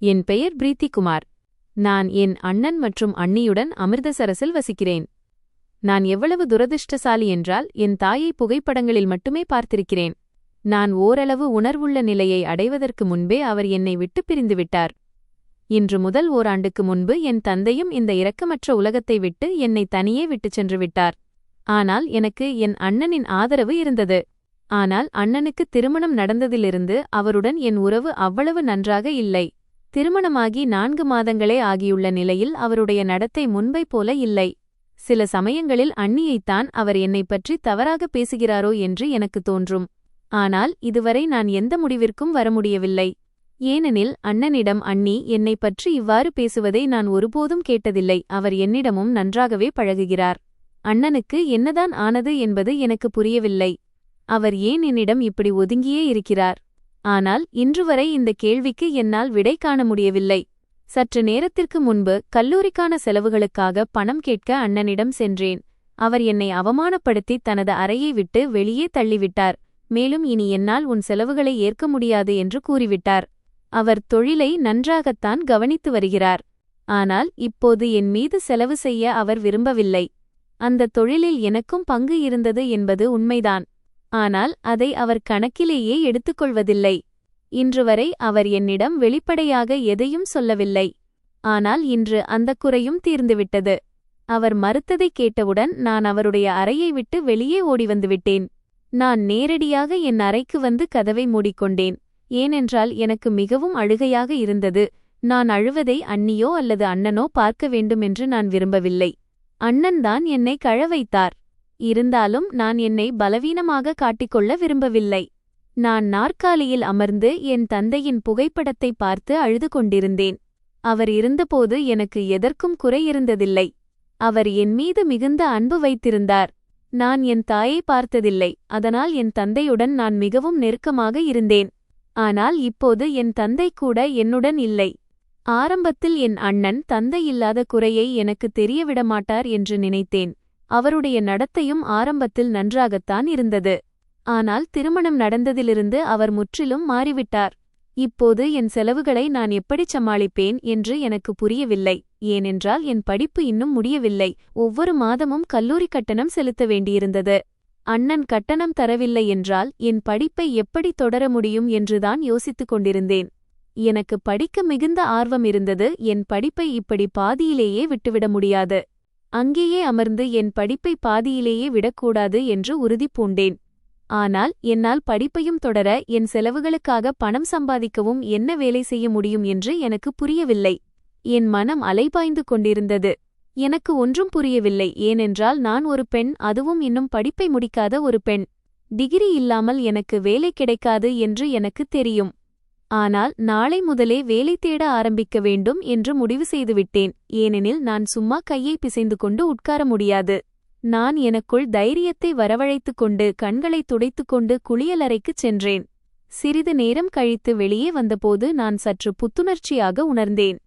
என் பெயர் பிரீத்தி குமார். நான் என் அண்ணன் மற்றும் அண்ணியுடன் அமிர்தசரஸில் வசிக்கிறேன். நான் எவ்வளவு துரதிர்ஷ்டசாலி என்றால் என் தாயை புகைப்படங்களில் மட்டுமே பார்த்திருக்கிறேன். நான் ஓரளவு உணர்வுள்ள நிலையை அடைவதற்கு முன்பே அவர் என்னை விட்டு பிரிந்துவிட்டார். இன்று முதல் ஓராண்டுக்கு முன்பு என் தந்தையும் இந்த இரக்கமற்ற உலகத்தை விட்டு என்னை தனியே விட்டுச் சென்று விட்டார். ஆனால் எனக்கு என் அண்ணனின் ஆதரவு இருந்தது. ஆனால் அண்ணனுக்கு திருமணம் நடந்ததிலிருந்து அவருடன் என் உறவு அவ்வளவு நன்றாக இல்லை. திருமணமாகி 4 மாதங்களே ஆகியுள்ள நிலையில் அவருடைய நடத்தை முன்பை போல இல்லை. சில சமயங்களில் அண்ணியைத்தான் அவர் என்னைப் பற்றி தவறாக பேசுகிறாரோ என்று எனக்கு தோன்றும். ஆனால் இதுவரை நான் எந்த முடிவிற்கும் வர முடியவில்லை. ஏனெனில் அண்ணனிடம் அண்ணி என்னைப் பற்றி இவ்வாறு பேசுவதை நான் ஒருபோதும் கேட்டதில்லை. அவர் என்னிடமும் நன்றாகவே பழகுகிறார். அண்ணனுக்கு என்னதான் ஆனது என்பது எனக்கு புரியவில்லை. அவர் ஏன் என்னிடம் இப்படி ஒதுங்கியே இருக்கிறார்? ஆனால் இன்றுவரை இந்த கேள்விக்கு என்னால் விடை காண முடியவில்லை. சற்று நேரத்திற்கு முன்பு கல்லூரிக்கான செலவுகளுக்காக பணம் கேட்க அண்ணனிடம் சென்றேன். அவர் என்னை அவமானப்படுத்தி தனது அறையை விட்டு வெளியே தள்ளிவிட்டார். மேலும் இனி என்னால் உன் செலவுகளை ஏற்க முடியாது என்று கூறிவிட்டார். அவர் தொழிலை நன்றாகத்தான் கவனித்து வருகிறார். ஆனால் இப்போது என் மீது செலவு செய்ய அவர் விரும்பவில்லை. அந்த தொழிலில் எனக்கும் பங்கு இருந்தது என்பது உண்மைதான். ஆனால் அதை அவர் கணக்கிலேயே எடுத்துக்கொள்வதில்லை. இன்றுவரை அவர் என்னிடம் வெளிப்படையாக எதையும் சொல்லவில்லை. ஆனால் இன்று அந்தக் குறையும் தீர்ந்துவிட்டது. அவர் மறுத்ததைக் கேட்டவுடன் நான் அவருடைய அறையை விட்டு வெளியே ஓடி வந்துவிட்டேன். நான் நேரடியாக என் அறைக்கு வந்து கதவை மூடிக்கொண்டேன். ஏனென்றால் எனக்கு மிகவும் அழுகையாக இருந்தது. நான் அழுவதை அண்ணியோ அல்லது அண்ணனோ பார்க்க வேண்டுமென்று நான் விரும்பவில்லை. அண்ணன்தான் என்னை கழ வைத்தார். இருந்தாலும் நான் என்னை பலவீனமாக காட்டிக்கொள்ள விரும்பவில்லை. நான் நாற்காலியில் அமர்ந்து என் தந்தையின் புகைப்படத்தை பார்த்து அழுது கொண்டிருந்தேன். அவர் இருந்தபோது எனக்கு எதற்கும் குறை இருந்ததில்லை. அவர் என் மீது மிகுந்த அன்பு வைத்திருந்தார். நான் என் தாயை பார்த்ததில்லை. அதனால் என் தந்தையுடன் நான் மிகவும் நெருக்கமாக இருந்தேன். ஆனால் இப்போது என் தந்தை கூட என்னுடன் இல்லை. ஆரம்பத்தில் என் அண்ணன் தந்தை இல்லாத குறையை எனக்கு தெரியவிடமாட்டார் என்று நினைத்தேன். அவருடைய நடத்தையும் ஆரம்பத்தில் நன்றாகத்தான் இருந்தது. ஆனால் திருமணம் நடந்ததிலிருந்து அவர் முற்றிலும் மாறிவிட்டார். இப்போது என் செலவுகளை நான் எப்படிச் சமாளிப்பேன் என்று எனக்கு புரியவில்லை. ஏனென்றால் என் படிப்பு இன்னும் முடியவில்லை. ஒவ்வொரு மாதமும் கல்லூரி கட்டணம் செலுத்த வேண்டியிருந்தது. அண்ணன் கட்டணம் தரவில்லை என்றால் என் படிப்பை எப்படி தொடர முடியும் என்றுதான் யோசித்துக் கொண்டிருந்தேன். எனக்கு படிக்க மிகுந்த ஆர்வம் இருந்தது. என் படிப்பை இப்படி பாதியிலேயே விட்டுவிட முடியாது. அங்கேயே அமர்ந்து என் படிப்பை பாதியிலேயே விடக்கூடாது என்று உறுதி பூண்டேன். ஆனால் என்னால் படிப்பையும் தொடர என் செலவுகளுக்காக பணம் சம்பாதிக்கவும் என்ன வேலை செய்ய முடியும் என்று எனக்கு புரியவில்லை. என் மனம் அலைபாய்ந்து கொண்டிருந்தது. எனக்கு ஒன்றும் புரியவில்லை. ஏனென்றால் நான் ஒரு பெண், அதுவும் இன்னும் படிப்பை முடிக்காத ஒரு பெண். டிகிரி இல்லாமல் எனக்கு வேலை கிடைக்காது என்று எனக்கு தெரியும். ஆனால் நாளை முதலே வேலை தேட ஆரம்பிக்க வேண்டும் என்று முடிவு செய்துவிட்டேன். ஏனெனில் நான் சும்மா கையை பிசைந்து கொண்டு உட்கார முடியாது. நான் எனக்குள் தைரியத்தை வரவழைத்துக் கொண்டு கண்களை துடைத்துக்கொண்டு குளியலறைக்குச் சென்றேன். சிறிது நேரம் கழித்து வெளியே வந்தபோது நான் சற்று புத்துணர்ச்சியாக உணர்ந்தேன்.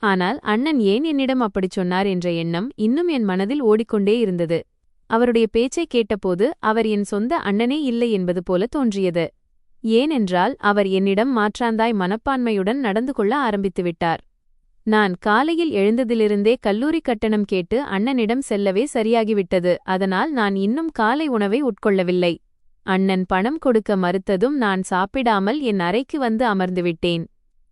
ஆனால் அண்ணன் ஏன் என்னிடம் அப்படிச் சொன்னார் என்ற எண்ணம் இன்னும் என் மனதில் ஓடிக்கொண்டே இருந்தது. அவருடைய பேச்சைக் கேட்டபோது அவர் என் சொந்த அண்ணனே இல்லை என்பது போல தோன்றியது. ஏனென்றால் அவர் என்னிடம் மாற்றாந்தாய் மனப்பான்மையுடன் நடந்து கொள்ள ஆரம்பித்துவிட்டார். நான் காலையில் எழுந்ததிலிருந்தே கல்லூரி கட்டணம் கேட்டு அண்ணனிடம் செல்லவே சரியாகிவிட்டது. அதனால் நான் இன்னும் காலை உணவை உட்கொள்ளவில்லை. அண்ணன் பணம் கொடுக்க மறுத்ததும் நான் சாப்பிடாமல் என் அறைக்கு வந்து அமர்ந்துவிட்டேன்.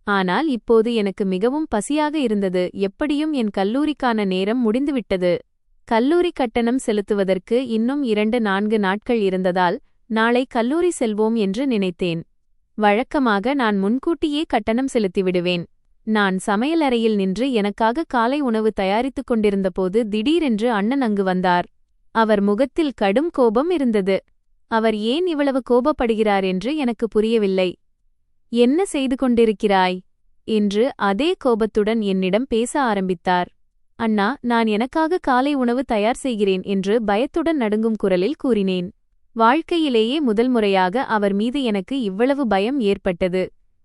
ஆனால் இப்போது எனக்கு மிகவும் பசியாக இருந்தது. எப்படியும் என் கல்லூரிக்கான நேரம் முடிந்துவிட்டது. கல்லூரி கட்டணம் செலுத்துவதற்கு இன்னும் 2-4 நாட்கள் இருந்ததால் நாளை கல்லூரி செல்வோம் என்று நினைத்தேன். வழக்கமாக நான் முன்கூட்டியே கட்டணம் செலுத்திவிடுவேன். நான் சமையலறையில் நின்று எனக்காக காலை உணவு தயாரித்துக் கொண்டிருந்தபோது திடீரென்று அண்ணன் அங்கு வந்தார். அவர் முகத்தில் கடும் கோபம் இருந்தது. அவர் ஏன் இவ்வளவு கோபப்படுகிறார் என்று எனக்கு புரியவில்லை. என்ன செய்து கொண்டிருக்கிறாய் என்று அதே கோபத்துடன் என்னிடம் பேச ஆரம்பித்தார். அண்ணா, நான் எனக்காக காலை உணவு தயார் செய்கிறேன் என்று பயத்துடன் நடுங்கும் குரலில் கூறினேன். வாழ்க்கையிலேயே முதல் முறையாக அவர் மீது எனக்கு இவ்வளவு பயம் ஏற்பட்டது.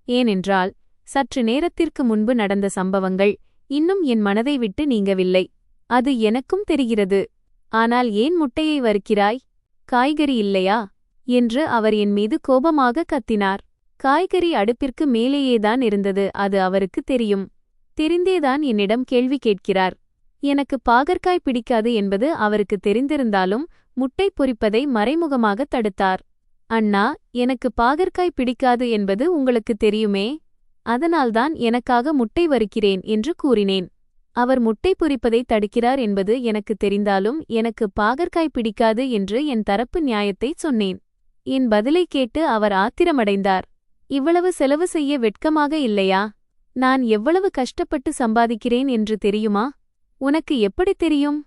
ஏனென்றால் சற்று நேரத்திற்கு முன்பு நடந்த சம்பவங்கள் இன்னும் என் மனதை விட்டு நீங்கவில்லை. அது எனக்கும் தெரிகிறது. ஆனால் ஏன் முட்டையை வறுக்கிறாய்? காய்கறி இல்லையா என்று அவர் என் மீது கோபமாக கத்தினார். காய்கறி அடுப்பிற்கு மேலேயேதான் இருந்தது. அது அவருக்கு தெரியும். தெரிந்தேதான் என்னிடம் கேள்வி கேட்கிறார். எனக்கு பாகற்காய் பிடிக்காது என்பது அவருக்கு தெரிந்திருந்தாலும் முட்டை பொரிப்பதை மறைமுகமாக தடுத்தார். அண்ணா, எனக்கு பாகற்காய் பிடிக்காது என்பது உங்களுக்கு தெரியுமே. அதனால்தான் எனக்காக முட்டை வறுக்கிறேன் என்று கூறினேன். அவர் முட்டை பொரிப்பதை தடுக்கிறார் என்பது எனக்கு தெரிந்தாலும் எனக்கு பாகற்காய் பிடிக்காது என்று என் தரப்பு நியாயத்தை சொன்னேன். என் பதிலை கேட்டு அவர் ஆத்திரமடைந்தார். இவ்வளவு செலவு செய்ய வெட்கமாக இல்லையா? நான் எவ்வளவு கஷ்டப்பட்டு சம்பாதிக்கிறேன் என்று தெரியுமா? உனக்கு எப்படி தெரியும்?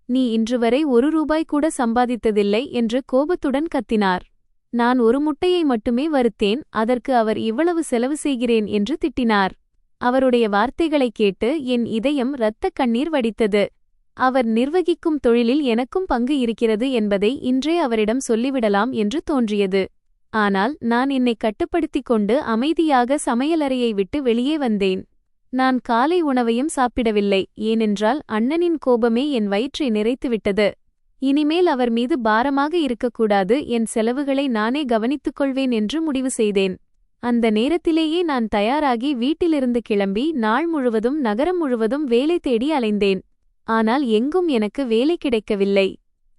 நீ இன்றுவரை ₹1 கூட சம்பாதித்ததில்லை என்று கோபத்துடன் கத்தினார். நான் ஒரு முட்டையை மட்டுமே வறுத்தேன், அதற்கு அவர் இவ்வளவு செலவு செய்கிறேன் என்று திட்டினார். அவருடைய வார்த்தைகளைக் கேட்டு என் இதயம் இரத்தக் கண்ணீர் வடித்தது. அவர் நிர்வகிக்கும் தொழிலில் எனக்கும் பங்கு இருக்கிறது என்பதை இன்றே அவரிடம் சொல்லிவிடலாம் என்று தோன்றியது. ஆனால் நான் என்னை கட்டுப்படுத்திக் கொண்டு அமைதியாக சமையலறையை விட்டு வெளியே வந்தேன். நான் காலை உணவையும் சாப்பிடவில்லை, ஏனென்றால் அண்ணனின் கோபமே என் வயிற்றை நிறைத்துவிட்டது. இனிமேல் அவர் மீது பாரமாக இருக்கக்கூடாது, என் செலவுகளை நானே கவனித்துக் கொள்வேன் என்று முடிவு செய்தேன். அந்த நேரத்திலேயே நான் தயாராகி வீட்டிலிருந்து கிளம்பி நாள் முழுவதும் நகரம் முழுவதும் வேலை தேடி அலைந்தேன். ஆனால் எங்கும் எனக்கு வேலை கிடைக்கவில்லை.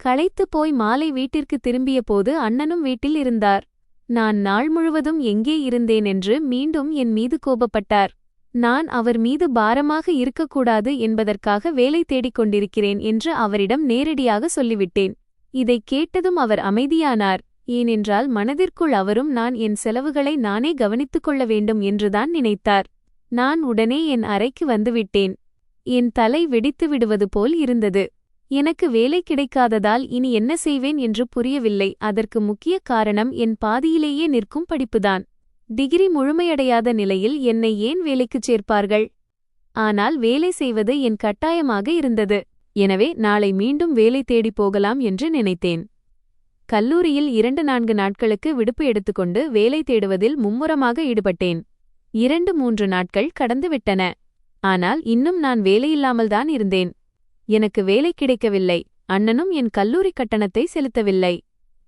களைத்து போய் மாலை வீட்டிற்கு திரும்பிய போது அண்ணனும் வீட்டில் இருந்தார். நான் நாள் முழுவதும் எங்கே இருந்தேன் என்று மீண்டும் என் மீது கோபப்பட்டார். நான் அவர் மீது பாரமாக இருக்கக்கூடாது என்பதற்காக வேலை தேடிக் கொண்டிருக்கிறேன் என்று அவரிடம் நேரடியாக சொல்லிவிட்டேன். இதைக் கேட்டதும் அவர் அமைதியானார். ஏனென்றால் மனதிற்குள் அவரும் நான் என் செலவுகளை நானே கவனித்துக் கொள்ள வேண்டும் என்றுதான் நினைத்தார். நான் உடனே என் அறைக்கு வந்துவிட்டேன். என் தலை வெடித்து விடுவது போல் இருந்தது. எனக்கு வேலை கிடைக்காததால் இனி என்ன செய்வேன் என்று புரியவில்லை. அதற்கு முக்கிய காரணம் என் பாதியிலேயே நிற்கும் படிப்புதான். டிகிரி முழுமையடையாத நிலையில் என்னை ஏன் வேலைக்குச் சேர்ப்பார்கள்? ஆனால் வேலை செய்வது என் கட்டாயமாக இருந்தது. எனவே நாளை மீண்டும் வேலை தேடிப் போகலாம் என்று நினைத்தேன். கல்லூரியில் 2-4 நாட்களுக்கு விடுப்பு எடுத்துக்கொண்டு வேலை தேடுவதில் மும்முரமாக ஈடுபட்டேன். 2-3 நாட்கள் கடந்துவிட்டன. ஆனால் இன்னும் நான் வேலையில்லாமல்தான் இருந்தேன். எனக்கு வேலை கிடைக்கவில்லை. அண்ணனும் என் கல்லூரி கட்டணத்தை செலுத்தவில்லை.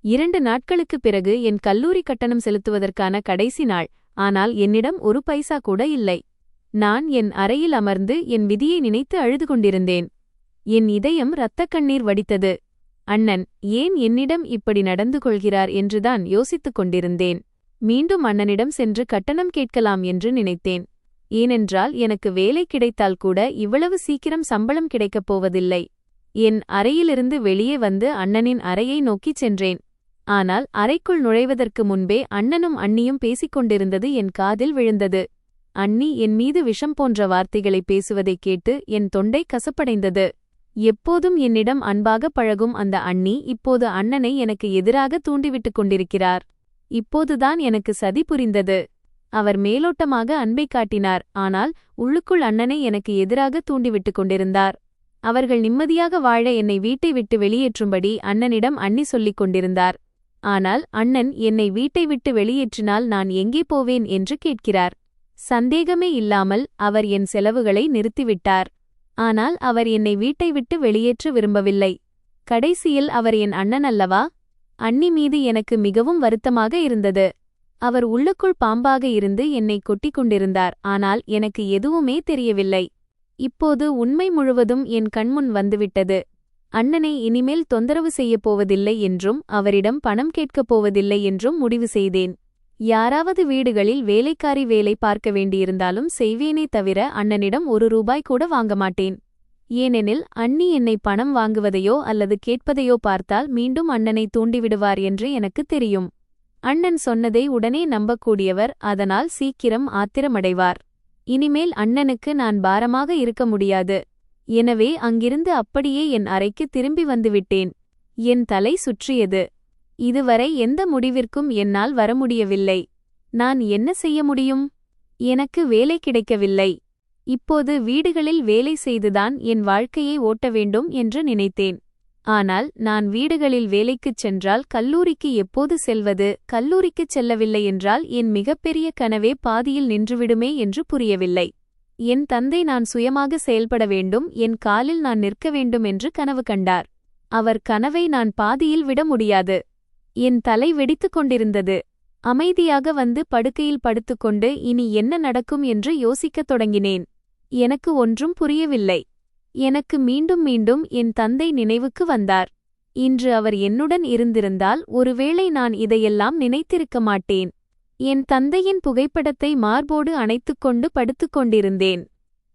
2 நாட்களுக்குப் பிறகு என் கல்லூரி கட்டணம் செலுத்துவதற்கான கடைசி நாள். ஆனால் என்னிடம் ஒரு பைசா கூட இல்லை. நான் என் அறையில் அமர்ந்து என் விதியை நினைத்து அழுது கொண்டிருந்தேன். என் இதயம் இரத்தக் கண்ணீர் வடித்தது. அண்ணன் ஏன் என்னிடம் இப்படி நடந்து கொள்கிறார் என்றுதான் யோசித்துக் கொண்டிருந்தேன். மீண்டும் அண்ணனிடம் சென்று கட்டணம் கேட்கலாம் என்று நினைத்தேன். ஏனென்றால் எனக்கு வேலை கிடைத்தால் கூட இவ்வளவு சீக்கிரம் சம்பளம் கிடைக்கப் போவதில்லை. என் அறையிலிருந்து வெளியே வந்து அண்ணனின் அறையை நோக்கிச் சென்றேன். ஆனால் அறைக்குள் நுழைவதற்கு முன்பே அண்ணனும் அண்ணியும் பேசிக்கொண்டிருந்தது என் காதில் விழுந்தது. அண்ணி என் மீது விஷம் போன்ற வார்த்தைகளை பேசுவதைக் கேட்டு என் தொண்டை கசப்படைந்தது. எப்போதும் என்னிடம் அன்பாக பழகும் அந்த அண்ணி இப்போது அண்ணனை எனக்கு எதிராக தூண்டிவிட்டுக் கொண்டிருக்கிறார். இப்போதுதான் எனக்கு சதி புரிந்தது. அவர் மேலோட்டமாக அன்பை காட்டினார், ஆனால் உள்ளுக்குள் அண்ணனை எனக்கு எதிராக தூண்டிவிட்டுக் கொண்டிருந்தார். அவர்கள் நிம்மதியாக வாழ என்னை வீட்டை விட்டு வெளியேற்றும்படி அண்ணனிடம் அண்ணி சொல்லிக் கொண்டிருந்தார். ஆனால் அண்ணன் என்னை வீட்டை விட்டு வெளியேற்றினால் நான் எங்கே போவேன் என்று கேட்கிறார். சந்தேகமே இல்லாமல் அவர் என் செலவுகளை நிறுத்திவிட்டார். ஆனால் அவர் என்னை வீட்டை விட்டு வெளியேற்ற விரும்பவில்லை. கடைசியில் அவர் என் அண்ணன் அல்லவா? அண்ணி மீது எனக்கு மிகவும் வருத்தமாக இருந்தது. அவர் உள்ளுக்குள் பாம்பாக இருந்து என்னை கொட்டிக் கொண்டிருந்தார். ஆனால் எனக்கு எதுவுமே தெரியவில்லை. இப்போது உண்மை முழுவதும் என் கண்முன் வந்துவிட்டது. அண்ணனை இனிமேல் தொந்தரவு செய்யப் போவதில்லை என்றும் அவரிடம் பணம் கேட்கப் போவதில்லை என்றும் முடிவு செய்தேன். யாராவது வீடுகளில் வேலைக்காரி வேலை பார்க்க வேண்டியிருந்தாலும் செய்வேனே தவிர அண்ணனிடம் ₹1 கூட வாங்க மாட்டேன். ஏனெனில் அண்ணி என்னை பணம் வாங்குவதையோ அல்லது கேட்பதையோ பார்த்தால் மீண்டும் அண்ணனை தூண்டிவிடுவார் என்று எனக்கு தெரியும். அண்ணன் சொன்னதை உடனே நம்பக்கூடியவர், அதனால் சீக்கிரம் ஆத்திரமடைவார். இனிமேல் அண்ணனுக்கு நான் பாரமாக இருக்க முடியாது. எனவே அங்கிருந்து அப்படியே என் அறைக்கு திரும்பி வந்துவிட்டேன். என் தலை சுற்றியது. இதுவரை எந்த முடிவிற்கும் என்னால் வர முடியவில்லை. நான் என்ன செய்ய முடியும்? எனக்கு வேலை கிடைக்கவில்லை. இப்போது வீடுகளில் வேலை செய்துதான் என் வாழ்க்கையை ஓட்ட வேண்டும் என்று நினைத்தேன். ஆனால் நான் வீடுகளில் வேலைக்குச் சென்றால் கல்லூரிக்கு எப்போது செல்வது? கல்லூரிக்குச் செல்லவில்லை என்றால் என் மிகப்பெரிய கனவே பாதியில் நின்றுவிடுமே என்று புரியவில்லை. என் தந்தை நான் சுயமாக செயல்பட வேண்டும், என் காலில் நான் நிற்க வேண்டும் என்று கனவு கண்டார். அவர் கனவை நான் பாதியில் விட முடியாது. என் தலை வெடித்துக் கொண்டிருந்தது. அமைதியாக வந்து படுக்கையில் படுத்துக்கொண்டு இனி என்ன நடக்கும் என்று யோசிக்கத் தொடங்கினேன். எனக்கு ஒன்றும் புரியவில்லை. எனக்கு மீண்டும் மீண்டும் என் தந்தை நினைவுக்கு வந்தார். இன்று அவர் என்னுடன் இருந்திருந்தால் ஒருவேளை நான் இதையெல்லாம் நினைத்திருக்க மாட்டேன். என் தந்தையின் புகைப்படத்தை மார்போடு அணைத்துக்கொண்டு படுத்துக் கொண்டிருந்தேன்.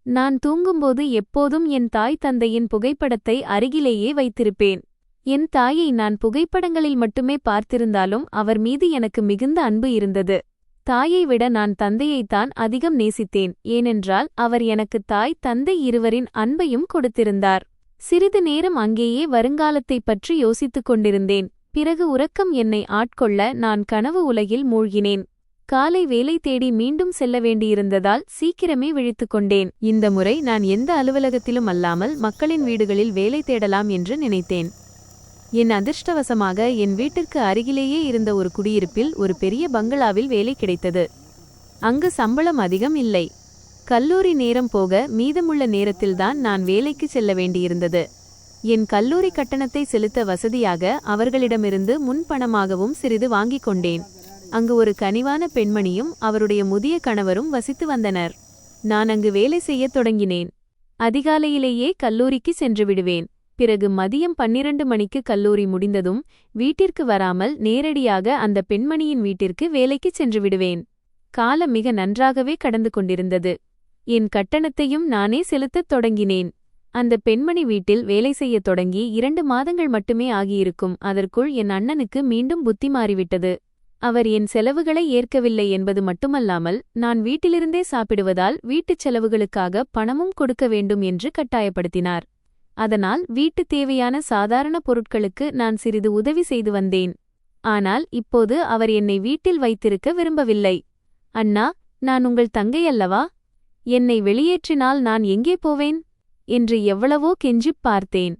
நான் தூங்கும்போது எப்போதும் என் தாய் தந்தையின் புகைப்படத்தை அருகிலேயே வைத்திருப்பேன். என் தாயை நான் புகைப்படங்களில் மட்டுமே பார்த்திருந்தாலும் அவர் மீது எனக்கு மிகுந்த அன்பு இருந்தது. தாயை விட நான் தந்தையைத்தான் அதிகம் நேசித்தேன். ஏனென்றால் அவர் எனக்கு தாய் தந்தை இருவரின் அன்பையும் கொடுத்திருந்தார். சிறிது நேரம் அங்கேயே வருங்காலத்தைப் பற்றி யோசித்துக் கொண்டிருந்தேன். பிறகு உறக்கம் என்னை ஆட்கொள்ள நான் கனவு உலகில் மூழ்கினேன். காலை வேலை தேடி மீண்டும் செல்ல வேண்டியிருந்ததால் சீக்கிரமே விழித்துக் கொண்டேன். இந்த முறை நான் எந்த அலுவலகத்திலும் அல்லாமல் மக்களின் வீடுகளில் வேலை தேடலாம் என்று நினைத்தேன். என் அதிர்ஷ்டவசமாக என் வீட்டிற்கு அருகிலேயே இருந்த ஒரு குடியிருப்பில் ஒரு பெரிய பங்களாவில் வேலை கிடைத்தது. அங்கு சம்பளம் அதிகம் இல்லை. கல்லூரி நேரம் போக மீதமுள்ள நேரத்தில்தான் நான் வேலைக்கு செல்ல வேண்டியிருந்தது. என் கல்லூரி கட்டணத்தை செலுத்த வசதியாக அவர்களிடமிருந்து முன்பணமாகவும் சிறிது வாங்கிக் கொண்டேன். அங்கு ஒரு கனிவான பெண்மணியும் அவருடைய முதிய கணவரும் வசித்து வந்தனர். நான் அங்கு வேலை செய்யத் தொடங்கினேன். அதிகாலையிலேயே கல்லூரிக்கு சென்று விடுவேன். பிறகு மதியம் 12 மணிக்கு கல்லூரி முடிந்ததும் வீட்டிற்கு வராமல் நேரடியாக அந்த பெண்மணியின் வீட்டிற்கு வேலைக்குச் சென்று விடுவேன். காலம் மிக நன்றாகவே கடந்து கொண்டிருந்தது. என் கட்டணத்தையும் நானே செலுத்தத் தொடங்கினேன். அந்த பெண்மணி வீட்டில் வேலை செய்யத் தொடங்கி 2 மாதங்கள் மட்டுமே ஆகியிருக்கும். அதற்குள் என் அண்ணனுக்கு மீண்டும் புத்தி மாறிவிட்டது. அவர் என் செலவுகளை ஏற்கவில்லை என்பது மட்டுமல்லாமல் நான் வீட்டிலிருந்தே சாப்பிடுவதால் வீட்டுச் செலவுகளுக்காக பணமும் கொடுக்க வேண்டும் என்று கட்டாயப்படுத்தினார். அதனால் வீட்டுத் தேவையான சாதாரண பொருட்களுக்கு நான் சிறிது உதவி செய்து வந்தேன். ஆனால் இப்போது அவர் என்னை வீட்டில் வைத்திருக்க விரும்பவில்லை. அண்ணா, நான் உங்கள் தங்கை அல்லவா? என்னை வெளியேற்றினால் நான் எங்கே போவேன் என்று எவ்வளவோ கெஞ்சிப் பார்த்தேன்.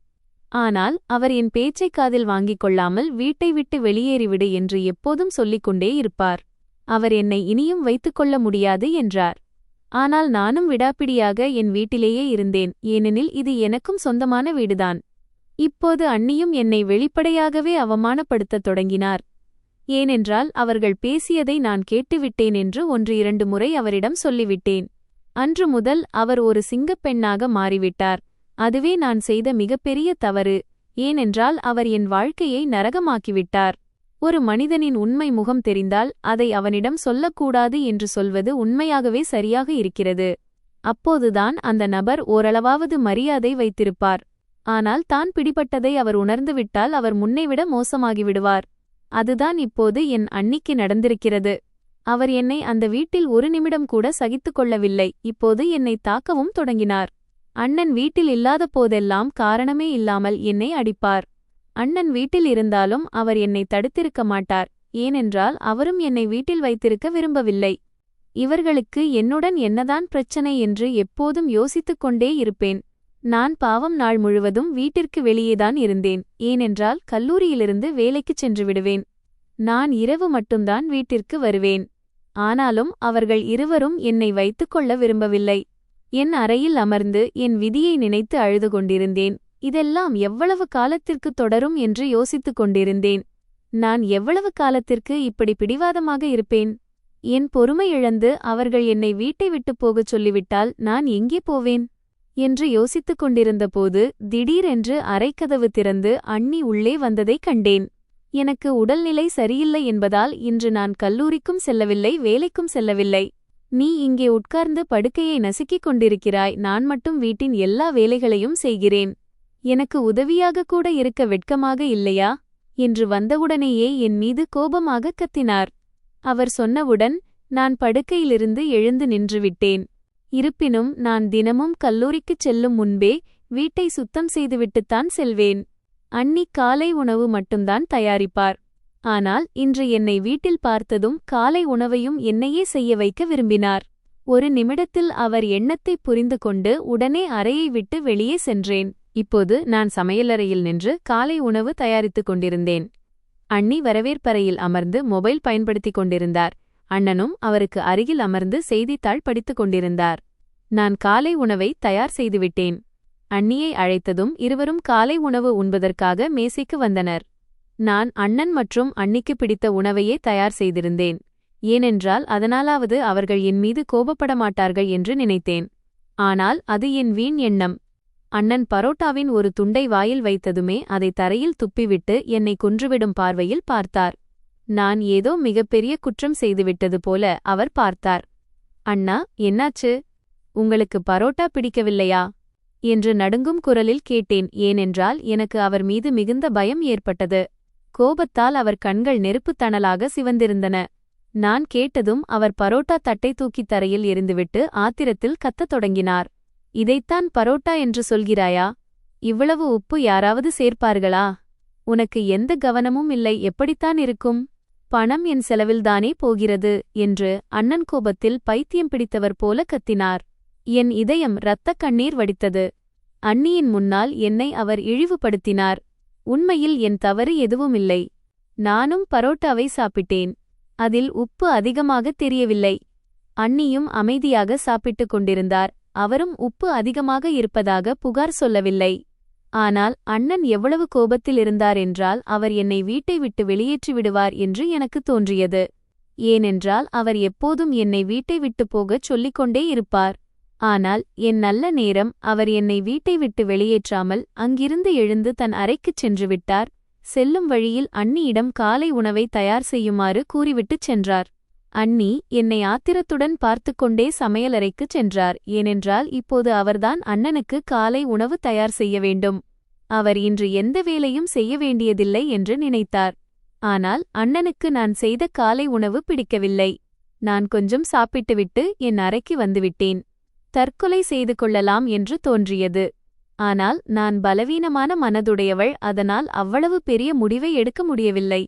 ஆனால் அவர் என் பேச்சைக் காதில் வாங்கிக் கொள்ளாமல் வீட்டை விட்டு வெளியேறிவிடு என்று எப்போதும் சொல்லிக்கொண்டே இருப்பார். அவர் என்னை இனியும் வைத்துக்கொள்ள முடியாது என்றார். ஆனால் நானும் விடாப்பிடியாக என் வீட்டிலேயே இருந்தேன். ஏனெனில் இது எனக்கும் சொந்தமான வீடுதான். இப்போது அண்ணியும் என்னை வெளிப்படையாகவே அவமானப்படுத்தத் தொடங்கினார். ஏனென்றால் அவர்கள் பேசியதை நான் கேட்டுவிட்டேன் என்று 1-2 முறை அவரிடம் சொல்லிவிட்டேன். அன்று முதல் அவர் ஒரு சிங்கப்பெண்ணாக மாறிவிட்டார். அதுவே நான் செய்த மிகப்பெரிய தவறு. ஏனென்றால் அவர் என் வாழ்க்கையை நரகமாக்கிவிட்டார். ஒரு மனிதனின் உண்மை முகம் தெரிந்தால் அதை அவனிடம் சொல்லக்கூடாது என்று சொல்வது உண்மையாகவே சரியாக இருக்கிறது. அப்போதுதான் அந்த நபர் ஓரளவாவது மரியாதை வைத்திருப்பார். ஆனால் தான் பிடிபட்டதை அவர் உணர்ந்துவிட்டால் அவர் முன்னைவிட மோசமாகிவிடுவார். அதுதான் இப்போது என் அண்ணிக்கு நடந்திருக்கிறது. அவர் என்னை அந்த வீட்டில் ஒரு நிமிடம் கூட சகித்துக் கொள்ளவில்லை. இப்போது என்னை தாக்கவும் தொடங்கினார். அண்ணன் வீட்டில் இல்லாத போதெல்லாம் காரணமே இல்லாமல் என்னை அடிப்பார். அண்ணன் வீட்டில் இருந்தாலும் அவர் என்னை தடுத்திருக்க மாட்டார். ஏனென்றால் அவரும் என்னை வீட்டில் வைத்திருக்க விரும்பவில்லை. இவர்களுக்கு என்னுடன் என்னதான் பிரச்சனை என்று எப்போதும் யோசித்துக் கொண்டே இருப்பேன். நான் பாவம் நாள் முழுவதும் வீட்டிற்கு வெளியேதான் இருந்தேன். ஏனென்றால் கல்லூரியிலிருந்து வேலைக்குச் சென்று விடுவேன். நான் இரவு மட்டும்தான் வீட்டிற்கு வருவேன். ஆனாலும் அவர்கள் இருவரும் என்னை வைத்துக்கொள்ள விரும்பவில்லை. என் அறையில் அமர்ந்து என் விதியை நினைத்து அழுது கொண்டிருந்தேன். இதெல்லாம் எவ்வளவு காலத்திற்கு தொடரும் என்று யோசித்துக் கொண்டிருந்தேன். நான் எவ்வளவு காலத்திற்கு இப்படி பிடிவாதமாக இருப்பேன்? என் பொறுமை இழந்து அவர்கள் என்னை வீட்டை விட்டுப் போகச் சொல்லிவிட்டால் நான் எங்கே போவேன் என்று யோசித்துக் கொண்டிருந்தபோது திடீரென்று அறைக்கதவு திறந்து அண்ணி உள்ளே வந்ததைக் கண்டேன். எனக்கு உடல்நிலை சரியில்லை என்பதால் இன்று நான் கல்லூரிக்கும் செல்லவில்லை, வேலைக்கும் செல்லவில்லை. நீ இங்கே உட்கார்ந்து படுக்கையை நசுக்கிக் கொண்டிருக்கிறாய். நான் மட்டும் வீட்டின் எல்லா வேலைகளையும் செய்கிறேன். எனக்கு உதவியாக கூட இருக்க வெட்கமாக இல்லையா என்று வந்தவுடனேயே என் மீது கோபமாக கத்தினார். அவர் சொன்னவுடன் நான் படுக்கையிலிருந்து எழுந்து நின்றுவிட்டேன். இருப்பினும் நான் தினமும் கல்லூரிக்குச் செல்லும் முன்பே வீட்டை சுத்தம் செய்துவிட்டுத்தான் செல்வேன். அண்ணி காலை உணவு மட்டும்தான் தயாரிப்பார். ஆனால் இன்று என்னை வீட்டில் பார்த்ததும் காலை உணவையும் என்னையே செய்ய வைக்க விரும்பினார். ஒரு நிமிடத்தில் அவர் எண்ணத்தைப் புரிந்து கொண்டு உடனே அறையை விட்டு வெளியே சென்றேன். இப்போது நான் சமையலறையில் நின்று காலை உணவு தயாரித்துக் கொண்டிருந்தேன். அண்ணி வரவேற்பறையில் அமர்ந்து மொபைல் பயன்படுத்திக் கொண்டிருந்தார். அண்ணனும் அவருக்கு அருகில் அமர்ந்து செய்தித்தாள் படித்துக் கொண்டிருந்தார். நான் காலை உணவை தயார் செய்துவிட்டேன். அண்ணியை அழைத்ததும் இருவரும் காலை உணவு உண்பதற்காக மேசைக்கு வந்தனர். நான் அண்ணன் மற்றும் அண்ணிக்கு பிடித்த உணவையே தயார் செய்திருந்தேன். ஏனென்றால் அதனாலாவது அவர்கள் என் மீது கோபப்பட மாட்டார்கள் என்று நினைத்தேன். ஆனால் அது என் வீண் எண்ணம். அண்ணன் பரோட்டாவின் ஒரு துண்டை வாயில் வைத்ததுமே அதை தரையில் துப்பிவிட்டு என்னை கொன்றுவிடும் பார்வையில் பார்த்தார். நான் ஏதோ மிகப்பெரிய குற்றம் செய்துவிட்டது போல அவர் பார்த்தார். அண்ணா, என்னாச்சு? உங்களுக்கு பரோட்டா பிடிக்கவில்லையா என்று நடுங்கும் குரலில் கேட்டேன். ஏனென்றால் எனக்கு அவர் மீது மிகுந்த பயம் ஏற்பட்டது. கோபத்தால் அவர் கண்கள் நெருப்புத் தணலாக சிவந்திருந்தன. நான் கேட்டதும் அவர் பரோட்டா தட்டை தூக்கித் தரையில் எறிந்துவிட்டு ஆத்திரத்தில் கத்தத் தொடங்கினார். இதைத்தான் பரோட்டா என்று சொல்கிறாயா? இவ்வளவு உப்பு யாராவது சேர்ப்பார்களா? உனக்கு எந்த கவனமும் இல்லை, எப்படித்தான் இருக்கும்? பணம் என் செலவில்தானே போகிறது என்று அண்ணன் கோபத்தில் பைத்தியம் பிடித்தவர் போல கத்தினார். என் இதயம் இரத்தக் கண்ணீர் வடித்தது. அண்ணியின் முன்னால் என்னை அவர் இழிவுபடுத்தினார். உண்மையில் என் தவறு எதுவுமில்லை. நானும் பரோட்டாவை சாப்பிட்டேன். அதில் உப்பு அதிகமாக தெரியவில்லை. அண்ணியும் அமைதியாக சாப்பிட்டுக் கொண்டிருந்தார். அவரும் உப்பு அதிகமாக இருப்பதாக புகார் சொல்லவில்லை. ஆனால் அண்ணன் எவ்வளவு கோபத்தில் இருந்தார் என்றால் அவர் என்னை வீட்டை விட்டு வெளியேற்றி விடுவார் என்று எனக்கு தோன்றியது. ஏனென்றால் அவர் எப்போதும் என்னை வீட்டை விட்டு போகச் சொல்லிக்கொண்டே இருப்பார். ஆனால் என் நல்ல நேரம் அவர் என்னை வீட்டை விட்டு வெளியேற்றாமல் அங்கிருந்து எழுந்து தன் அறைக்குச் சென்று விட்டார். செல்லும் வழியில் அண்ணியிடம் காலை உணவை தயார் செய்யுமாறு கூறிவிட்டுச் சென்றார். அண்ணி என்னை ஆத்திரத்துடன் பார்த்துக்கொண்டே சமையலறைக்குச் சென்றார். ஏனென்றால் இப்போது அவர்தான் அண்ணனுக்கு காலை உணவு தயார் செய்ய வேண்டும். அவர் இன்று எந்த வேலையும் செய்ய வேண்டியதில்லை என்று நினைத்தார். ஆனால் அண்ணனுக்கு நான் செய்த காலை உணவு பிடிக்கவில்லை. நான் கொஞ்சம் சாப்பிட்டுவிட்டு என் அறைக்கு வந்துவிட்டேன். தற்கொலை செய்து கொள்ளலாம் என்று தோன்றியது. ஆனால் நான் பலவீனமான மனதுடையவள், அதனால் அவ்வளவு பெரிய முடிவை எடுக்க முடியவில்லை.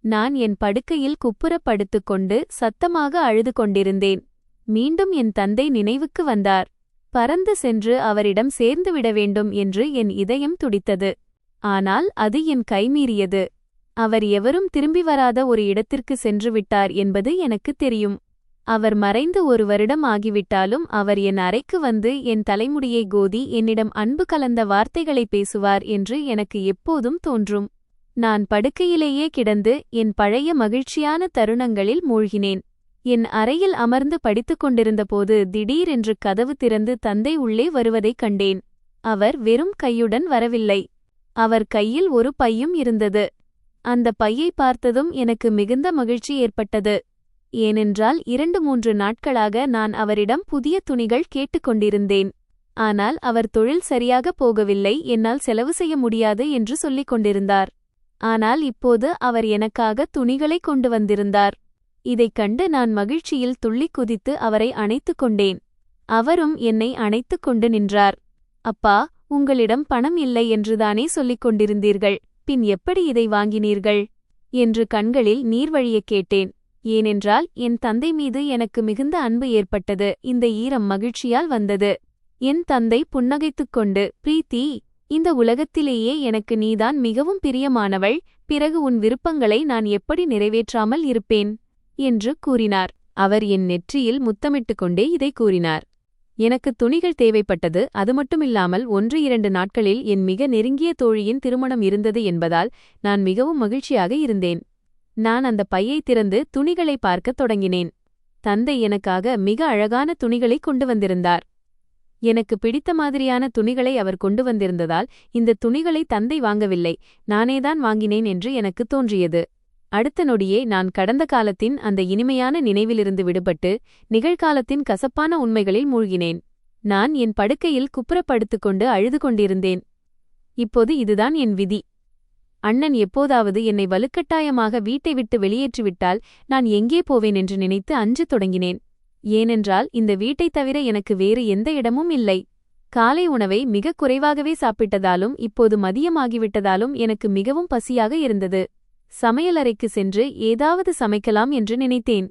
நான் என் படுக்கையில் குப்புறப் படுத்துக்கொண்டு சத்தமாக அழுது கொண்டிருந்தேன். மீண்டும் என் தந்தை நினைவுக்கு வந்தார். பறந்து சென்று அவரிடம் சேர்ந்துவிட வேண்டும் என்று என் இதயம் துடித்தது. ஆனால் அது என் கைமீறியது. அவர் எவரும் திரும்பி வராத ஒரு இடத்திற்கு சென்று விட்டார் என்பது எனக்கு தெரியும். அவர் மறைந்து 1 வருடம் ஆகிவிட்டாலும் அவர் என் அறைக்கு வந்து என் தலைமுடியை கோதி என்னிடம் அன்பு கலந்த வார்த்தைகளை பேசுவார் என்று எனக்கு எப்போதும் தோன்றும். நான் படுக்கையிலேயே கிடந்து என் பழைய மகிழ்ச்சியான தருணங்களில் மூழ்கினேன். என் அறையில் அமர்ந்து படித்துக் கொண்டிருந்தபோது திடீரென்று கதவு திறந்து தந்தை உள்ளே வருவதைக் கண்டேன். அவர் வெறும் கையுடன் வரவில்லை. அவர் கையில் ஒரு பையும் இருந்தது. அந்த பையை பார்த்ததும் எனக்கு மிகுந்த மகிழ்ச்சி ஏற்பட்டது. ஏனென்றால் 2-3 நாட்களாக நான் அவரிடம் புதிய துணிகள் கேட்டுக்கொண்டிருந்தேன். ஆனால் அவர் தொழில் சரியாகப் போகவில்லை, என்னால் செலவு செய்ய முடியாது என்று சொல்லிக் கொண்டிருந்தார். ஆனால் இப்போது அவர் எனக்காக துணிகளை கொண்டு வந்திருந்தார். இதைக் கண்டு நான் மகிழ்ச்சியில் துள்ளிக் குதித்து அவரை அணைத்துக் கொண்டேன். அவரும் என்னை அணைத்துக் கொண்டு நின்றார். அப்பா, உங்களிடம் பணம் இல்லை என்றுதானே சொல்லிக் கொண்டிருந்தீர்கள், பின் எப்படி இதை வாங்கினீர்கள் என்று கண்களில் நீர் வழியக் கேட்டேன். ஏனென்றால் என் தந்தை மீது எனக்கு மிகுந்த அன்பு ஏற்பட்டது. இந்த ஈரம் மகிழ்ச்சியால் வந்தது. என் தந்தை புன்னகைத்துக் கொண்டு, பிரீத்தி, இந்த உலகத்திலேயே எனக்கு நீதான் மிகவும் பிரியமானவள். பிறகு உன் விருப்பங்களை நான் எப்படி நிறைவேற்றாமல் இருப்பேன் என்று கூறினார். அவர் என் நெற்றியில் முத்தமிட்டுக் கொண்டே இதை கூறினார். எனக்கு துணிகள் தேவைப்பட்டது. அது மட்டுமில்லாமல் 1-2 நாட்களில் என் மிக நெருங்கிய தோழியின் திருமணம் இருந்தது என்பதால் நான் மிகவும் மகிழ்ச்சியாக இருந்தேன். நான் அந்த பையை திறந்து துணிகளை பார்க்கத் தொடங்கினேன். தந்தை எனக்காக மிக அழகான துணிகளை கொண்டு வந்திருந்தார். எனக்கு பிடித்த மாதிரியான துணிகளை அவர் கொண்டு வந்திருந்ததால் இந்த துணிகளை தந்தை வாங்கவில்லை, நானேதான் வாங்கினேன் என்று எனக்கு தோன்றியது. அடுத்த நொடியே நான் கடந்த காலத்தின் அந்த இனிமையான நினைவிலிருந்து விடுபட்டு நிகழ்காலத்தின் கசப்பான உண்மைகளில் மூழ்கினேன். நான் என் படுக்கையில் குப்புறப் படுத்துக்கொண்டு அழுது கொண்டிருந்தேன். இப்போது இதுதான் என் விதி. அண்ணன் எப்போதாவது என்னை வலுக்கட்டாயமாக வீட்டை விட்டு வெளியேற்றிவிட்டால் நான் எங்கே போவேன் என்று நினைத்து அஞ்சத் தொடங்கினேன். ஏனென்றால் இந்த வீட்டைத் தவிர எனக்கு வேறு எந்த இடமும் இல்லை. காலை உணவை மிகக் குறைவாகவே சாப்பிட்டதாலும் இப்போது மதியமாகிவிட்டதாலும் எனக்கு மிகவும் பசியாக இருந்தது. சமையலறைக்கு சென்று ஏதாவது சமைக்கலாம் என்று நினைத்தேன்.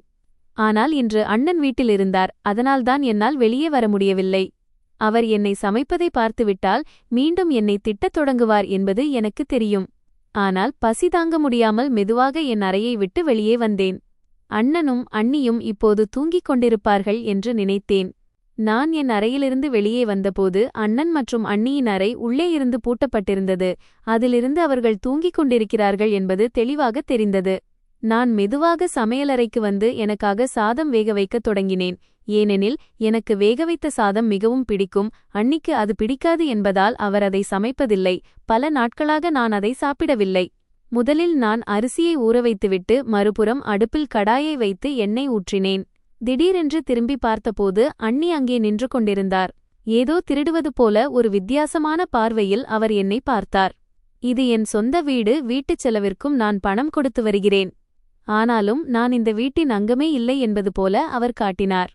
ஆனால் இன்று அண்ணன் வீட்டில் இருந்தார். அதனால்தான் என்னால் வெளியே வர முடியவில்லை. அவர் என்னை சமைப்பதை பார்த்துவிட்டால் மீண்டும் என்னை திட்டத் தொடங்குவார் என்பது எனக்கு தெரியும். ஆனால் பசி தாங்க முடியாமல் மெதுவாக என் அறையை விட்டு வெளியே வந்தேன். அண்ணனும் அண்ணியும் இப்போது தூங்கிக் கொண்டிருப்பார்கள் என்று நினைத்தேன். நான் என் அறையிலிருந்து வெளியே வந்தபோது அண்ணன் மற்றும் அண்ணியின் அறை உள்ளே இருந்து பூட்டப்பட்டிருந்தது. அதிலிருந்து அவர்கள் தூங்கிக் கொண்டிருக்கிறார்கள் என்பது தெளிவாக தெரிந்தது. நான் மெதுவாக சமையலறைக்கு வந்து எனக்காக சாதம் வேக வைக்கத் தொடங்கினேன். ஏனெனில் எனக்கு வேகவைத்த சாதம் மிகவும் பிடிக்கும். அண்ணிக்கு அது பிடிக்காது என்பதால் அவர் அதை சமைப்பதில்லை. பல நாட்களாக நான் அதை சாப்பிடவில்லை. முதலில் நான் அரிசியை ஊறவைத்துவிட்டு மறுபுறம் அடுப்பில் கடாயை வைத்து எண்ணெய் ஊற்றினேன். திடீரென்று திரும்பி பார்த்தபோது அண்ணி அங்கே நின்று கொண்டிருந்தார். ஏதோ திருடுவது போல ஒரு வித்தியாசமான பார்வையில் அவர் என்னை பார்த்தார். இது என் சொந்த வீடு, வீட்டுச் செலவிற்கும் நான் பணம் கொடுத்து வருகிறேன். ஆனாலும் நான் இந்த வீட்டின் அங்கமே இல்லை என்பது போல அவர் காட்டினார்.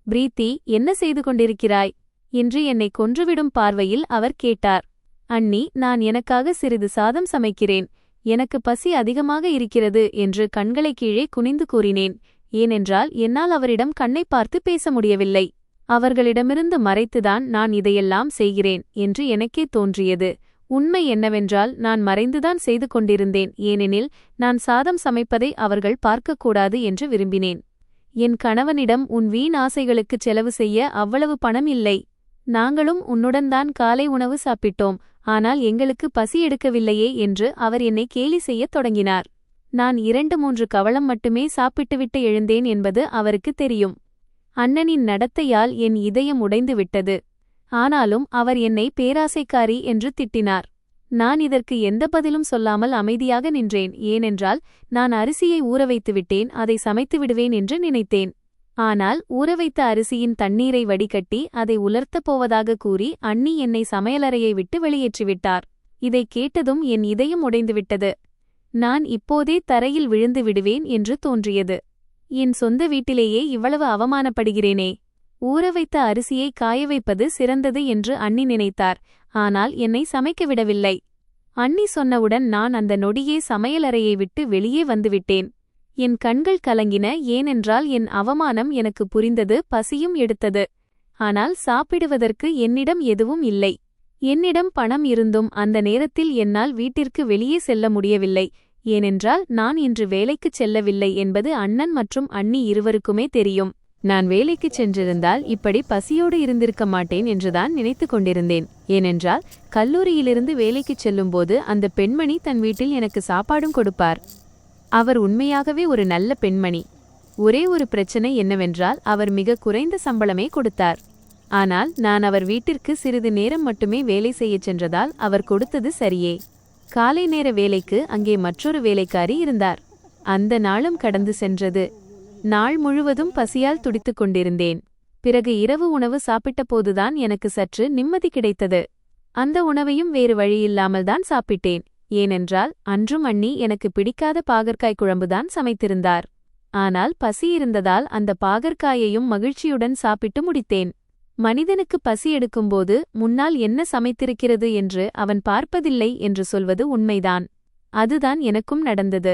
பிரீத்தி, என்ன செய்து கொண்டிருக்கிறாய் என்று என்னை கொன்றுவிடும் பார்வையில் அவர் கேட்டார். அண்ணி, நான் எனக்காக சிறிது சாதம் சமைக்கிறேன். எனக்கு பசி அதிகமாக இருக்கிறது என்று கண்களை கீழே குனிந்து கூறினேன். ஏனென்றால் என்னால் அவரிடம் கண்ணை பார்த்து பேச முடியவில்லை. அவர்களிடமிருந்து மறைத்துதான் நான் இதையெல்லாம் செய்கிறேன் என்று எனக்கே தோன்றியது. உண்மை என்னவென்றால் நான் மறைந்துதான் செய்து கொண்டிருந்தேன். ஏனெனில் நான் சாதம் சமைப்பதை அவர்கள் பார்க்கக்கூடாது என்று விரும்பினேன். என் கணவனிடம் உன் வீண் ஆசைகளுக்குச் செலவு செய்ய அவ்வளவு பணம் இல்லை. நாங்களும் உன்னுடன் காலை உணவு சாப்பிட்டோம். ஆனால் எங்களுக்கு பசி எடுக்கவில்லையே என்று அவர் என்னை கேலி செய்யத் தொடங்கினார். நான் 2-3 கவளம் மட்டுமே சாப்பிட்டுவிட்டு எழுந்தேன் என்பது அவருக்கு தெரியும். அண்ணனின் நடத்தையால் என் இதயம் உடைந்துவிட்டது. ஆனாலும் அவர் என்னை பேராசைக்காரி என்று திட்டினார். நான் இதற்கு எந்த பதிலும் சொல்லாமல் அமைதியாக நின்றேன். ஏனென்றால் நான் அரிசியை ஊறவைத்துவிட்டேன், அதை சமைத்து விடுவேன் என்று நினைத்தேன். ஆனால் ஊறவைத்த அரிசியின் தண்ணீரை வடிகட்டி அதை உலர்த்தப் போவதாக கூறி அண்ணி என்னை சமையலறையை விட்டு வெளியேற்றிவிட்டார். இதைக் கேட்டதும் என் இதயம் உடைந்துவிட்டது. நான் இப்போதே தரையில் விழுந்து விடுவேன் என்று தோன்றியது. என் சொந்த வீட்டிலேயே இவ்வளவு அவமானப்படுகிறேனே. ஊறவைத்த அரிசியை காயவைப்பது சிறந்தது என்று அண்ணி நினைத்தார். ஆனால் என்னை சமைக்க விடவில்லை. அண்ணி சொன்னவுடன் நான் அந்த நொடியே சமையலறையை விட்டு வெளியே வந்துவிட்டேன். என் கண்கள் கலங்கின. ஏனென்றால் என் அவமானம் எனக்கு புரிந்தது, பசியும் எடுத்தது. ஆனால் சாப்பிடுவதற்கு என்னிடம் எதுவும் இல்லை. என்னிடம் பணம் இருந்தும் அந்த நேரத்தில் என்னால் வீட்டிற்கு வெளியே செல்ல முடியவில்லை. ஏனென்றால் நான் இன்று வேலைக்குச் செல்லவில்லை என்பது அண்ணன் மற்றும் அண்ணி இருவருக்குமே தெரியும். நான் வேலைக்குச் சென்றிருந்தால் இப்படி பசியோடு இருந்திருக்க மாட்டேன் என்றுதான் நினைத்து கொண்டிருந்தேன். ஏனென்றால் கல்லூரியிலிருந்து வேலைக்குச் செல்லும்போது அந்த பெண்மணி தன் வீட்டில் எனக்கு சாப்பாடும் கொடுப்பார். அவர் உண்மையாகவே ஒரு நல்ல பெண்மணி. ஒரே ஒரு பிரச்சனை என்னவென்றால் அவர் மிக குறைந்த சம்பளமே கொடுத்தார். ஆனால் நான் அவர் வீட்டிற்கு சிறிது நேரம் மட்டுமே வேலை செய்யச் சென்றதால் அவர் கொடுத்தது சரியே. காலை நேர வேலைக்கு அங்கே மற்றொரு வேலைக்காரி இருந்தார். அந்த நாளும் கடந்து சென்றது. நாள் முழுவதும் பசியால் துடித்துக் கொண்டிருந்தேன். பிறகு இரவு உணவு சாப்பிட்ட போதுதான் எனக்கு சற்று நிம்மதி கிடைத்தது. அந்த உணவையும் வேறு வழியில்லாமல் தான் சாப்பிட்டேன். ஏனென்றால் அன்றும் அண்ணி எனக்கு பிடிக்காத பாகற்காய் குழம்புதான் சமைத்திருந்தார். ஆனால் பசி இருந்ததால் அந்த பாகற்காயையும் மகிழ்ச்சியுடன் சாப்பிட்டு முடித்தேன். மனிதனுக்கு பசி எடுக்கும்போது முன்னால் என்ன சமைத்திருக்கிறது என்று அவன் பார்ப்பதில்லை என்று சொல்வது உண்மைதான். அதுதான் எனக்கும் நடந்தது.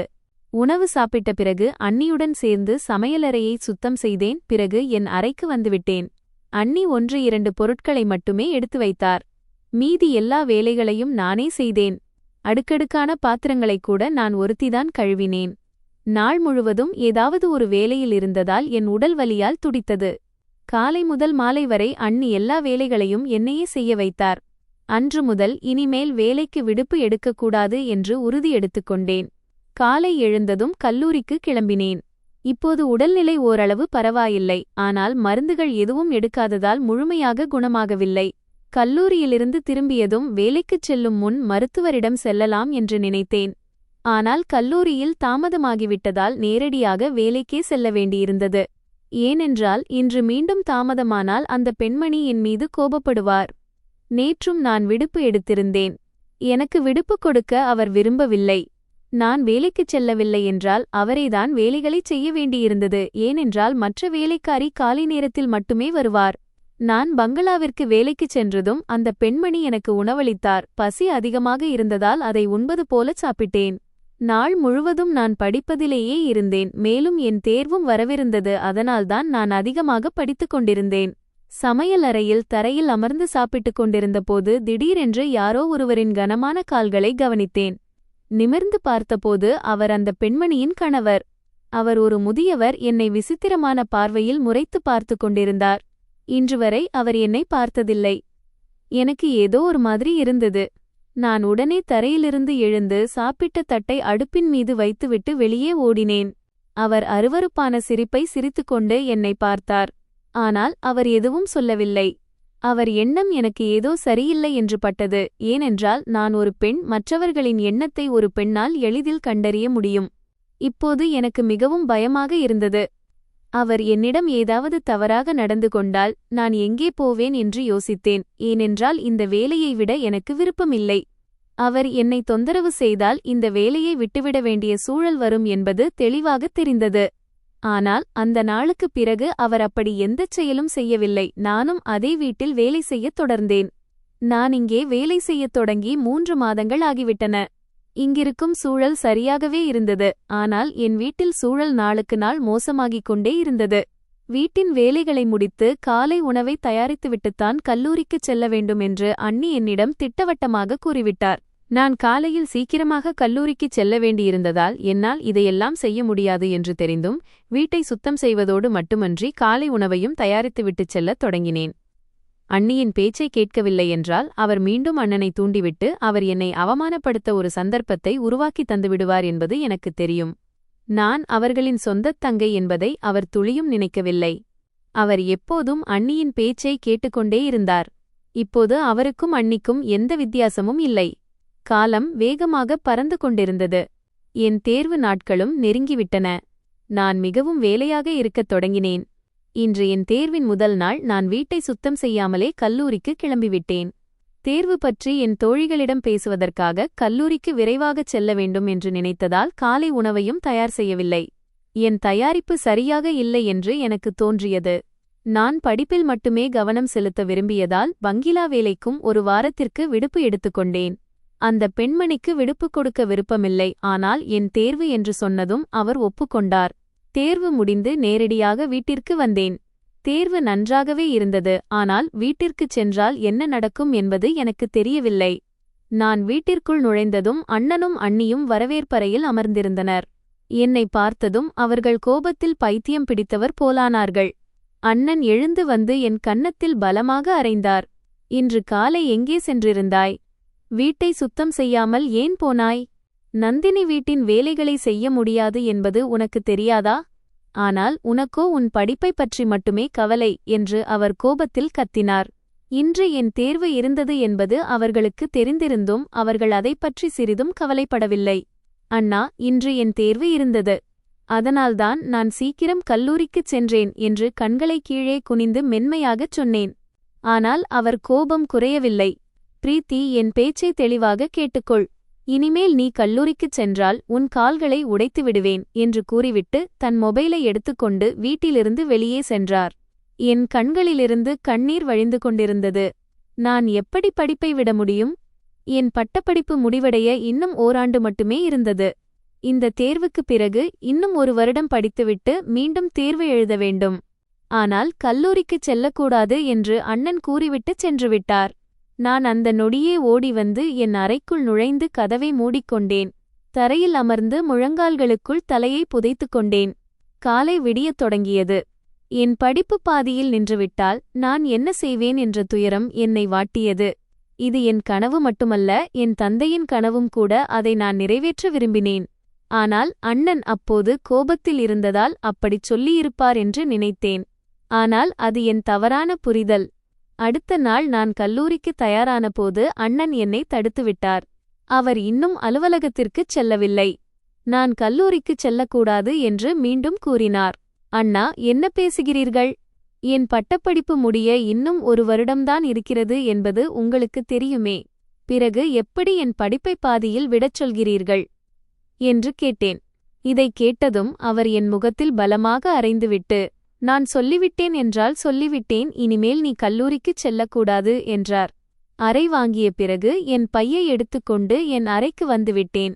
உணவு சாப்பிட்ட பிறகு அண்ணியுடன் சேர்ந்து சமையலறையை சுத்தம் செய்தேன். பிறகு என் அறைக்கு வந்துவிட்டேன். அண்ணி 1-2 பொருட்களை மட்டுமே எடுத்து வைத்தார். மீதி எல்லா வேலைகளையும் நானே செய்தேன். அடுக்கடுக்கான பாத்திரங்களைக் கூட நான் ஒருத்திதான் கழுவினேன். நாள் முழுவதும் ஏதாவது ஒரு வேலையில் இருந்ததால் என் உடல் வலியால் துடித்தது. காலை முதல் மாலை வரை அண்ணி எல்லா வேலைகளையும் என்னையே செய்ய வைத்தார். அன்று முதல் இனிமேல் வேலைக்கு விடுப்பு எடுக்கக்கூடாது என்று உறுதி எடுத்துக்கொண்டேன். காலை எழுந்ததும் கல்லூரிக்கு கிளம்பினேன். இப்போது உடல்நிலை ஓரளவு பரவாயில்லை. ஆனால் மருந்துகள் எதுவும் எடுக்காததால் முழுமையாக குணமாகவில்லை. கல்லூரியிலிருந்து திரும்பியதும் வேலைக்குச் செல்லும் முன் மருத்துவரிடம் செல்லலாம் என்று நினைத்தேன். ஆனால் கல்லூரியில் தாமதமாகிவிட்டதால் நேரடியாக வேலைக்கே செல்ல வேண்டியிருந்தது. ஏனென்றால் இன்று மீண்டும் தாமதமானால் அந்த பெண்மணி என் மீது கோபப்படுவார். நேற்றும் நான் விடுப்பு எடுத்திருந்தேன். எனக்கு விடுப்பு கொடுக்க அவர் விரும்பவில்லை. நான் வேலைக்குச் செல்லவில்லை என்றால் அவரேதான் வேலைகளைச் செய்ய வேண்டியிருந்தது. ஏனென்றால் மற்ற வேலைக்காரி காலை நேரத்தில் மட்டுமே வருவார். நான் பங்களாவிற்கு வேலைக்குச் சென்றதும் அந்த பெண்மணி எனக்கு உணவளித்தார். பசி அதிகமாக இருந்ததால் அதை உண்பது போலச் சாப்பிட்டேன். நாள் முழுவதும் நான் படிப்பதிலேயே இருந்தேன். மேலும் என் தேர்வும் வரவிருந்தது. அதனால்தான் நான் அதிகமாக படித்துக் கொண்டிருந்தேன். சமையல் அறையில் தரையில் அமர்ந்து சாப்பிட்டுக் கொண்டிருந்தபோது திடீரென்று யாரோ ஒருவரின் கனமான கால்களை கவனித்தேன். நிமிர்ந்து பார்த்தபோது அவர் அந்த பெண்மணியின் கணவர். அவர் ஒரு முதியவர். என்னை விசித்திரமான பார்வையில் முறைத்து பார்த்து கொண்டிருந்தார். இன்று வரை அவர் என்னை பார்த்ததில்லை. எனக்கு ஏதோ ஒரு மாதிரி இருந்தது. நான் உடனே தரையிலிருந்து எழுந்து சாப்பிட்ட தட்டை அடுப்பின் மீது வைத்துவிட்டு வெளியே ஓடினேன். அவர் அருவருப்பான சிரிப்பை சிரித்துக்கொண்டு என்னை பார்த்தார். ஆனால் அவர் எதுவும் சொல்லவில்லை. அவர் எண்ணம் எனக்கு ஏதோ சரியில்லை என்று பட்டது. ஏனென்றால் நான் ஒரு பெண், மற்றவர்களின் எண்ணத்தை ஒரு பெண்ணால் எளிதில் கண்டறிய முடியும். இப்போது எனக்கு மிகவும் பயமாக இருந்தது. அவர் என்னிடம் ஏதாவது தவறாக நடந்து கொண்டால் நான் எங்கே போவேன் என்று யோசித்தேன். ஏனென்றால் இந்த வேலையை விட எனக்கு விருப்பமில்லை. அவர் என்னை தொந்தரவு செய்தால் இந்த வேலையை விட்டுவிட வேண்டிய சூழல் வரும் என்பது தெளிவாகத் தெரிந்தது. ஆனால் அந்த நாளுக்குப் பிறகு அவர் அப்படி எந்தச் செயலும் செய்யவில்லை. நானும் அதே வீட்டில் வேலை செய்யத் தொடர்ந்தேன். நான் இங்கே வேலை செய்யத் தொடங்கி 3 மாதங்கள் ஆகிவிட்டன. இங்கிருக்கும் சூழல் சரியாகவே இருந்தது. ஆனால் என் வீட்டில் சூழல் நாளுக்கு நாள் மோசமாகிக் கொண்டே இருந்தது. வீட்டின் வேலைகளை முடித்து காலை உணவை தயாரித்துவிட்டுத்தான் கல்லூரிக்குச் செல்ல வேண்டும் என்று அண்ணி என்னிடம் திட்டவட்டமாக கூறிவிட்டார். நான் காலையில் சீக்கிரமாக கல்லூரிக்குச் செல்ல வேண்டியிருந்ததால் என்னால் இதையெல்லாம் செய்ய முடியாது என்று தெரிந்தும் வீட்டை சுத்தம் செய்வதோடு மட்டுமன்றி காலை உணவையும் தயாரித்துவிட்டுச் செல்லத் தொடங்கினேன். அண்ணியின் பேச்சை கேட்கவில்லை என்றால் அவர் மீண்டும் அண்ணனை தூண்டிவிட்டு அவர் என்னை அவமானப்படுத்த ஒரு சந்தர்ப்பத்தை உருவாக்கி தந்துவிடுவார் என்பது எனக்குத் தெரியும். நான் அவர்களின் சொந்தத் தங்கை என்பதை அவர் துளியும் நினைக்கவில்லை. அவர் எப்போதும் அண்ணியின் பேச்சை கேட்டுக்கொண்டே இருந்தார். இப்போது அவருக்கும் அண்ணிக்கும் எந்த வித்தியாசமும் இல்லை. காலம் வேகமாக பறந்து கொண்டிருந்தது. என் தேர்வு நாட்களும் நெருங்கிவிட்டன. நான் மிகவும் வேலையாக இருக்கத் தொடங்கினேன். இன்று என் தேர்வின் முதல் நாள். நான் வீட்டை சுத்தம் செய்யாமலே கல்லூரிக்கு கிளம்பிவிட்டேன். தேர்வு பற்றி என் தோழிகளிடம் பேசுவதற்காக கல்லூரிக்கு விரைவாகச் செல்ல வேண்டும் என்று நினைத்ததால் காலை உணவையும் தயார் செய்யவில்லை. என் தயாரிப்பு சரியாக இல்லை என்று எனக்கு தோன்றியது. நான் படிப்பில் மட்டுமே கவனம் செலுத்த விரும்பியதால் வங்கிலா வேலைக்கும் ஒரு வாரத்திற்கு விடுப்பு எடுத்துக்கொண்டேன். அந்த பெண்மணிக்கு விடுப்பு கொடுக்க விருப்பமில்லை. ஆனால் என் தேர்வு என்று சொன்னதும் அவர் ஒப்புக்கொண்டார். தேர்வு முடிந்து நேரடியாக வீட்டிற்கு வந்தேன். தேர்வு நன்றாகவே இருந்தது. ஆனால் வீட்டிற்குச் சென்றால் என்ன நடக்கும் என்பது எனக்குத் தெரியவில்லை. நான் வீட்டிற்குள் நுழைந்ததும் அண்ணனும் அண்ணியும் வரவேற்பறையில் அமர்ந்திருந்தனர். என்னை பார்த்ததும் அவர்கள் கோபத்தில் பைத்தியம் பிடித்தவர் போலானார்கள். அண்ணன் எழுந்து வந்து என் கன்னத்தில் பலமாக அறைந்தார். இன்று காலை எங்கே சென்றிருந்தாய்? வீட்டை சுத்தம் செய்யாமல் ஏன் போனாய்? நந்தினி வீட்டின் வேலைகளை செய்ய முடியாது என்பது உனக்கு தெரியாதா? ஆனால் உனக்கோ உன் படிப்பை பற்றி மட்டுமே கவலை என்று அவர் கோபத்தில் கத்தினார். இன்று என் தேர்வு இருந்தது என்பது அவர்களுக்கு தெரிந்திருந்தும் அவர்கள் அதைப்பற்றி சிறிதும் கவலைப்படவில்லை. அண்ணா, இன்று என் தேர்வு இருந்தது. அதனால்தான் நான் சீக்கிரம் கல்லூரிக்குச் சென்றேன் என்று கண்களை கீழே குனிந்து மென்மையாகச் சொன்னேன். ஆனால் அவர் கோபம் குறையவில்லை. பிரீத்தி, என் பேச்சை தெளிவாக கேட்டுக்கொள். இனிமேல் நீ கல்லூரிக்குச் சென்றால் உன் கால்களை உடைத்து விடுவேன் என்று கூறிவிட்டு தன் மொபைலை எடுத்துக்கொண்டு வீட்டிலிருந்து வெளியே சென்றார். என் கண்களிலிருந்து கண்ணீர் வழிந்து கொண்டிருந்தது. நான் எப்படி படிப்பை விட முடியும்? என் பட்டப்படிப்பு முடிவடைய இன்னும் ஓராண்டு மட்டுமே இருந்தது. இந்த தேர்வுக்குப் பிறகு இன்னும் 1 வருடம் படித்துவிட்டு மீண்டும் தேர்வு எழுத வேண்டும். ஆனால் கல்லூரிக்குச் செல்லக்கூடாது என்று அண்ணன் கூறிவிட்டு சென்றுவிட்டார். நான் அந்த நொடியே ஓடி வந்து என் அறைக்குள் நுழைந்து கதவை மூடிக்கொண்டேன். தரையில் அமர்ந்து முழங்கால்களுக்குள் தலையை புதைத்துக் கொண்டேன். காலை விடியத் தொடங்கியது. என் படிப்பு பாதியில் நின்றுவிட்டால் நான் என்ன செய்வேன் என்ற துயரம் என்னை வாட்டியது. இது என் கனவு மட்டுமல்ல, என் தந்தையின் கனவும் கூட. அதை நான் நிறைவேற்ற விரும்பினேன். ஆனால் அண்ணன் அப்போது கோபத்தில் இருந்ததால் அப்படிச் சொல்லியிருப்பார் என்று நினைத்தேன். ஆனால் அது என் தவறான புரிதல். அடுத்த நாள் நான் கல்லூரிக்கு தயாரானபோது அண்ணன் என்னை தடுத்துவிட்டார். அவர் இன்னும் அலுவலகத்திற்குச் செல்லவில்லை. நான் கல்லூரிக்குச் செல்லக்கூடாது என்று மீண்டும் கூறினார். அண்ணா, என்ன பேசுகிறீர்கள்? என் பட்டப்படிப்பு முடிய இன்னும் 1 வருடம்தான் இருக்கிறது என்பது உங்களுக்குத் தெரியுமே. பிறகு எப்படி என் படிப்பை பாதியில் விடச் சொல்கிறீர்கள் என்று கேட்டேன். இதைக் கேட்டதும் அவர் என் முகத்தில் பலமாக அறைந்துவிட்டு, நான் சொல்லிவிட்டேன் என்றால் சொல்லிவிட்டேன், இனிமேல் நீ கல்லூரிக்குச் செல்லக்கூடாது என்றார். அறை வாங்கிய பிறகு என் பையை எடுத்துக்கொண்டு என் அறைக்கு வந்துவிட்டேன்.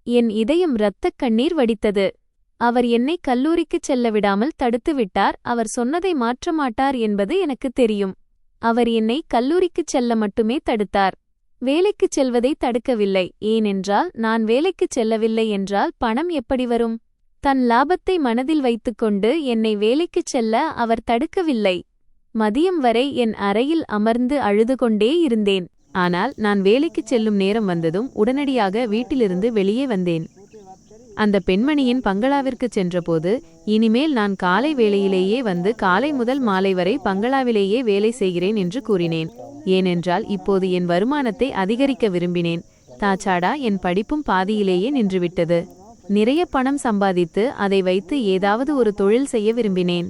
என் இதயம் இரத்தக் கண்ணீர் வடித்தது. அவர் என்னை கல்லூரிக்குச் செல்ல விடாமல் தடுத்துவிட்டார். அவர் சொன்னதை மாற்றமாட்டார் என்பது எனக்குத் தெரியும். அவர் என்னை கல்லூரிக்குச் செல்ல மட்டுமே தடுத்தார். வேலைக்குச் செல்வதை தடுக்கவில்லை. ஏனென்றால் நான் வேலைக்குச் செல்லவில்லை என்றால் பணம் எப்படி வரும்? தன் லாபத்தை மனதில் வைத்துக்கொண்டு என்னை வேலைக்குச் செல்ல அவர் தடுக்கவில்லை. மதியம் வரை என் அறையில் அமர்ந்து அழுது கொண்டே இருந்தேன். ஆனால் நான் வேலைக்குச் செல்லும் நேரம் வந்ததும் உடனடியாக வீட்டிலிருந்து வெளியே வந்தேன். அந்த பெண்மணியின் பங்களாவிற்குச் சென்றபோது, இனிமேல் நான் காலை வேளையிலேயே வந்து காலை முதல் மாலை வரை பங்களாவிலேயே வேலை செய்கிறேன் என்று கூறினேன். ஏனென்றால் இப்போது என் வருமானத்தை அதிகரிக்க விரும்பினேன். தாச்சாடா என் படிப்பும் பாதியிலேயே நின்றுவிட்டது. நிறைய பணம் சம்பாதித்து அதை வைத்து ஏதாவது ஒரு தொழில் செய்ய விரும்பினேன்.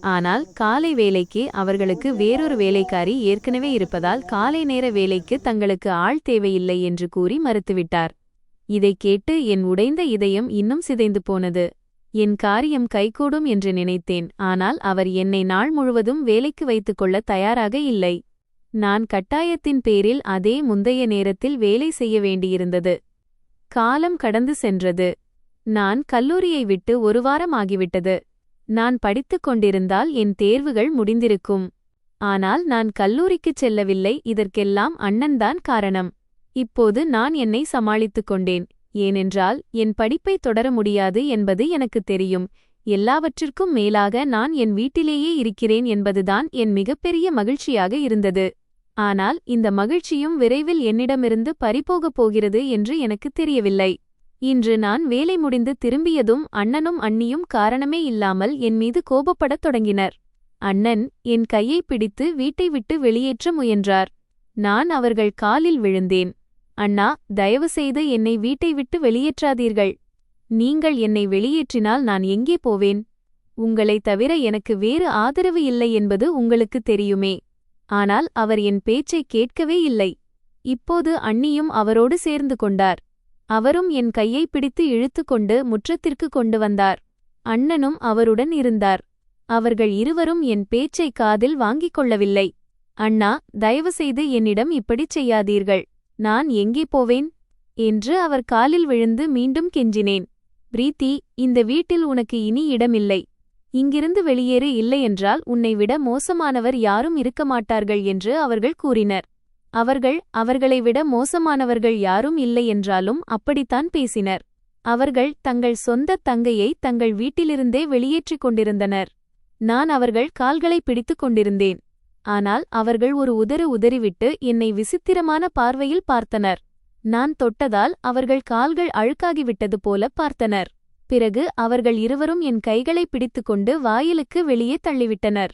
ஆனால் காலை வேலைக்கு அவர்களுக்கு வேறொரு வேலைக்காரி ஏற்கனவே இருப்பதால் காலை நேர வேலைக்கு தங்களுக்கு ஆள் தேவையில்லை என்று கூறி மறுத்துவிட்டார். இதை கேட்டு என் உடைந்த இதயம் இன்னும் சிதைந்து போனது. என் காரியம் கைகூடும் என்று நினைத்தேன். ஆனால் அவர் என்னை நாள் முழுவதும் வேலைக்கு வைத்துக்கொள்ள தயாராக இல்லை. நான் கட்டாயத்தின் பேரில் அதே முந்தைய நேரத்தில் வேலை செய்ய வேண்டியிருந்தது. காலம் கடந்து சென்றது. நான் கல்லூரியை விட்டு ஒரு வாரம் ஆகிவிட்டது. நான் படித்துக் கொண்டிருந்தால் என் தேர்வுகள் முடிந்திருக்கும். ஆனால் நான் கல்லூரிக்குச் செல்லவில்லை. இதற்கெல்லாம் அண்ணன்தான் காரணம். இப்போது நான் என்னை சமாளித்துக் கொண்டேன். ஏனென்றால் என் படிப்பை தொடர முடியாது என்பது எனக்கு தெரியும். எல்லாவற்றிற்கும் மேலாக நான் என் வீட்டிலேயே இருக்கிறேன் என்பதுதான் என் மிகப்பெரிய மகிழ்ச்சியாக இருந்தது. ஆனால் இந்த மகிழ்ச்சியும் விரைவில் என்னிடமிருந்து பறிபோகப் போகிறது என்று எனக்கு தெரியவில்லை. இன்று நான் வேலை முடிந்து திரும்பியதும் அண்ணனும் அண்ணியும் காரணமே இல்லாமல் என் மீது கோபப்படத் தொடங்கினர். அண்ணன் என் கையை பிடித்து வீட்டை விட்டு வெளியேற்ற முயன்றார். நான் அவர்கள் காலில் விழுந்தேன். அண்ணா, தயவுசெய்து என்னை வீட்டை விட்டு வெளியேற்றாதீர்கள். நீங்கள் என்னை வெளியேற்றினால் நான் எங்கே போவேன்? உங்களைத் தவிர எனக்கு வேறு ஆதரவு இல்லை என்பது உங்களுக்கு தெரியுமே. ஆனால் அவர் என் பேச்சை கேட்கவே இல்லை. இப்போது அண்ணியும் அவரோடு சேர்ந்து கொண்டார். அவரும் என் கையை பிடித்து இழுத்துக்கொண்டு முற்றத்திற்கு கொண்டு வந்தார். அண்ணனும் அவருடன் இருந்தார். அவர்கள் இருவரும் என் பேச்சை காதில் வாங்கிக் கொள்ளவில்லை. அண்ணா, தயவுசெய்து என்னிடம் இப்படிச் செய்யாதீர்கள். நான் எங்கே போவேன் என்று அவர் காலில் விழுந்து மீண்டும் கெஞ்சினேன். பிரீத்தி, இந்த வீட்டில் உனக்கு இனி இடமில்லை. இங்கிருந்து வெளியேறு, இல்லையென்றால் உன்னை விட மோசமானவர் யாரும் இருக்க மாட்டார்கள் என்று அவர்கள் கூறினர். அவர்களை விட மோசமானவர்கள் யாரும் இல்லை என்றாலும் அப்படித்தான் பேசினர். அவர்கள் தங்கள் சொந்த தங்கையை தங்கள் வீட்டிலிருந்தே வெளியேற்றிக் கொண்டிருந்தனர். நான் அவர்கள் கால்களை பிடித்துக் கொண்டிருந்தேன். ஆனால் அவர்கள் ஒரு உதறிவிட்டு என்னை விசித்திரமான பார்வையில் பார்த்தனர். நான் தொட்டதால் அவர்கள் கால்கள் அழுக்காகிவிட்டது போல பார்த்தனர். பிறகு அவர்கள் இருவரும் என் கைகளை பிடித்துக்கொண்டு வாயிலுக்கு வெளியே தள்ளிவிட்டனர்.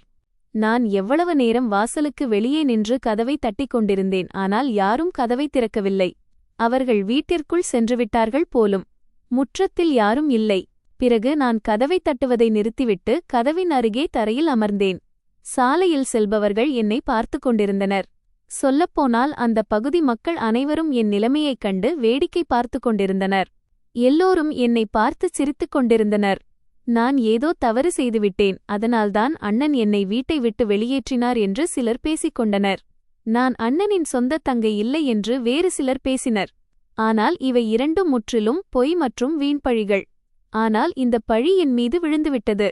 நான் எவ்வளவு நேரம் வாசலுக்கு வெளியே நின்று கதவை தட்டிக் கொண்டிருந்தேன். ஆனால் யாரும் கதவை திறக்கவில்லை. அவர்கள் வீட்டிற்குள் சென்றுவிட்டார்கள் போலும். முற்றத்தில் யாரும் இல்லை. பிறகு நான் கதவை தட்டுவதை நிறுத்திவிட்டு கதவின் அருகே தரையில் அமர்ந்தேன். சாலையில் செல்பவர்கள் என்னை பார்த்து கொண்டிருந்தனர். சொல்லப்போனால் அந்த பகுதி மக்கள் அனைவரும் என் நிலைமையைக் கண்டு வேடிக்கை பார்த்து கொண்டிருந்தனர். எல்லோரும் என்னை பார்த்து சிரித்துக் கொண்டிருந்தனர். நான் ஏதோ தவறு செய்துவிட்டேன், அதனால்தான் அண்ணன் என்னை வீட்டை விட்டு வெளியேற்றினார் என்று சிலர் பேசிக் கொண்டனர். நான் அண்ணனின் சொந்த தங்கை இல்லை என்று வேறு சிலர் பேசினர். ஆனால் இவை இரண்டும் முற்றிலும் பொய் மற்றும் வீண்பழிகள். ஆனால் இந்த பழி என் மீது விழுந்துவிட்டது.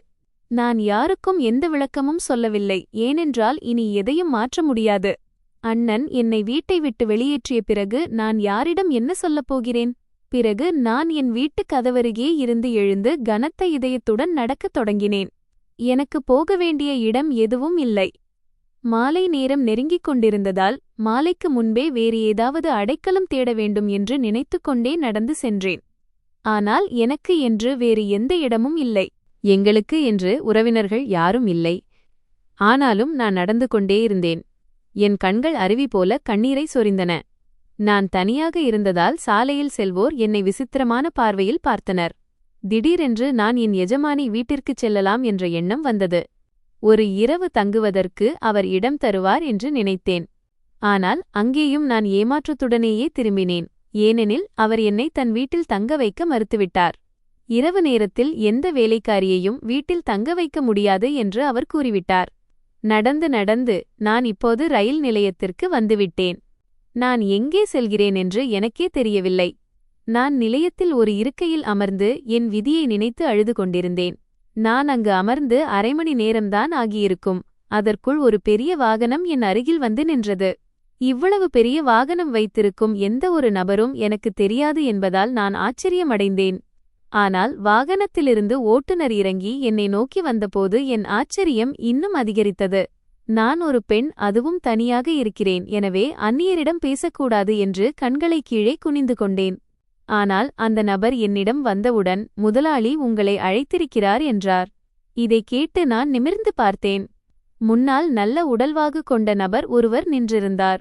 நான் யாருக்கும் எந்த விளக்கமும் சொல்லவில்லை, ஏனென்றால் இனி எதையும் மாற்ற முடியாது. அண்ணன் என்னை வீட்டை விட்டு வெளியேற்றிய பிறகு நான் யாரிடம் என்ன சொல்லப் போகிறேன்? பிறகு நான் என் வீட்டுக் கதவருகே இருந்து எழுந்து கனத்த இதயத்துடன் நடக்கத் தொடங்கினேன். எனக்கு போக வேண்டிய இடம் எதுவும் இல்லை. மாலை நேரம் நெருங்கிக் கொண்டிருந்ததால் மாலைக்கு முன்பே வேறு ஏதாவது அடைக்கலம் தேட வேண்டும் என்று நினைத்துக்கொண்டே நடந்து சென்றேன். ஆனால் எனக்கு என்று வேறு எந்த இடமும் இல்லை. எங்களுக்கு என்று உறவினர்கள் யாரும் இல்லை. ஆனாலும் நான் நடந்து கொண்டே இருந்தேன். என் கண்கள் அருவி போல கண்ணீரை சொரிந்தன. நான் தனியாக இருந்ததால் சாலையில் செல்வோர் என்னை விசித்திரமான பார்வையில் பார்த்தனர். திடீரென்று நான் என் எஜமானி வீட்டிற்குச் செல்லலாம் என்ற எண்ணம் வந்தது. ஒரு இரவு தங்குவதற்கு அவர் இடம் தருவார் என்று நினைத்தேன். ஆனால் அங்கேயும் நான் ஏமாற்றத்துடனேயே திரும்பினேன். ஏனெனில் அவர் என்னை தன் வீட்டில் தங்க வைக்க மறுத்துவிட்டார். இரவு நேரத்தில் எந்த வேலைக்காரியையும் வீட்டில் தங்க வைக்க முடியாது என்று அவர் கூறிவிட்டார். நடந்து நான் இப்போது ரயில் நிலையத்திற்கு வந்துவிட்டேன். நான் எங்கே செல்கிறேன் என்று எனக்கே தெரியவில்லை. நான் நிலையத்தில் ஒரு இருக்கையில் அமர்ந்து என் விதியை நினைத்து அழுது கொண்டிருந்தேன். நான் அங்கு அமர்ந்து அரை மணி நேரம்தான் ஆகியிருக்கும். அதற்குள் ஒரு பெரிய வாகனம் என் அருகில் வந்து நின்றது. இவ்வளவு பெரிய வாகனம் வைத்திருக்கும் எந்த ஒரு நபரும் எனக்கு தெரியாது என்பதால் நான் ஆச்சரியமடைந்தேன். ஆனால் வாகனத்திலிருந்து ஓட்டுநர் இறங்கி என்னை நோக்கி வந்தபோது என் ஆச்சரியம் இன்னும் அதிகரித்தது. நான் ஒரு பெண், அதுவும் தனியாக இருக்கிறேன். எனவே அந்நியரிடம் பேசக்கூடாது என்று கண்களை கீழே குனிந்து கொண்டேன். ஆனால் அந்த நபர் என்னிடம் வந்தவுடன், முதலாளி உங்களை அழைத்திருக்கிறார் என்றார். இதை கேட்டு நான் நிமிர்ந்து பார்த்தேன். முன்னால் நல்ல உடல்வாகு கொண்ட நபர் ஒருவர் நின்றிருந்தார்.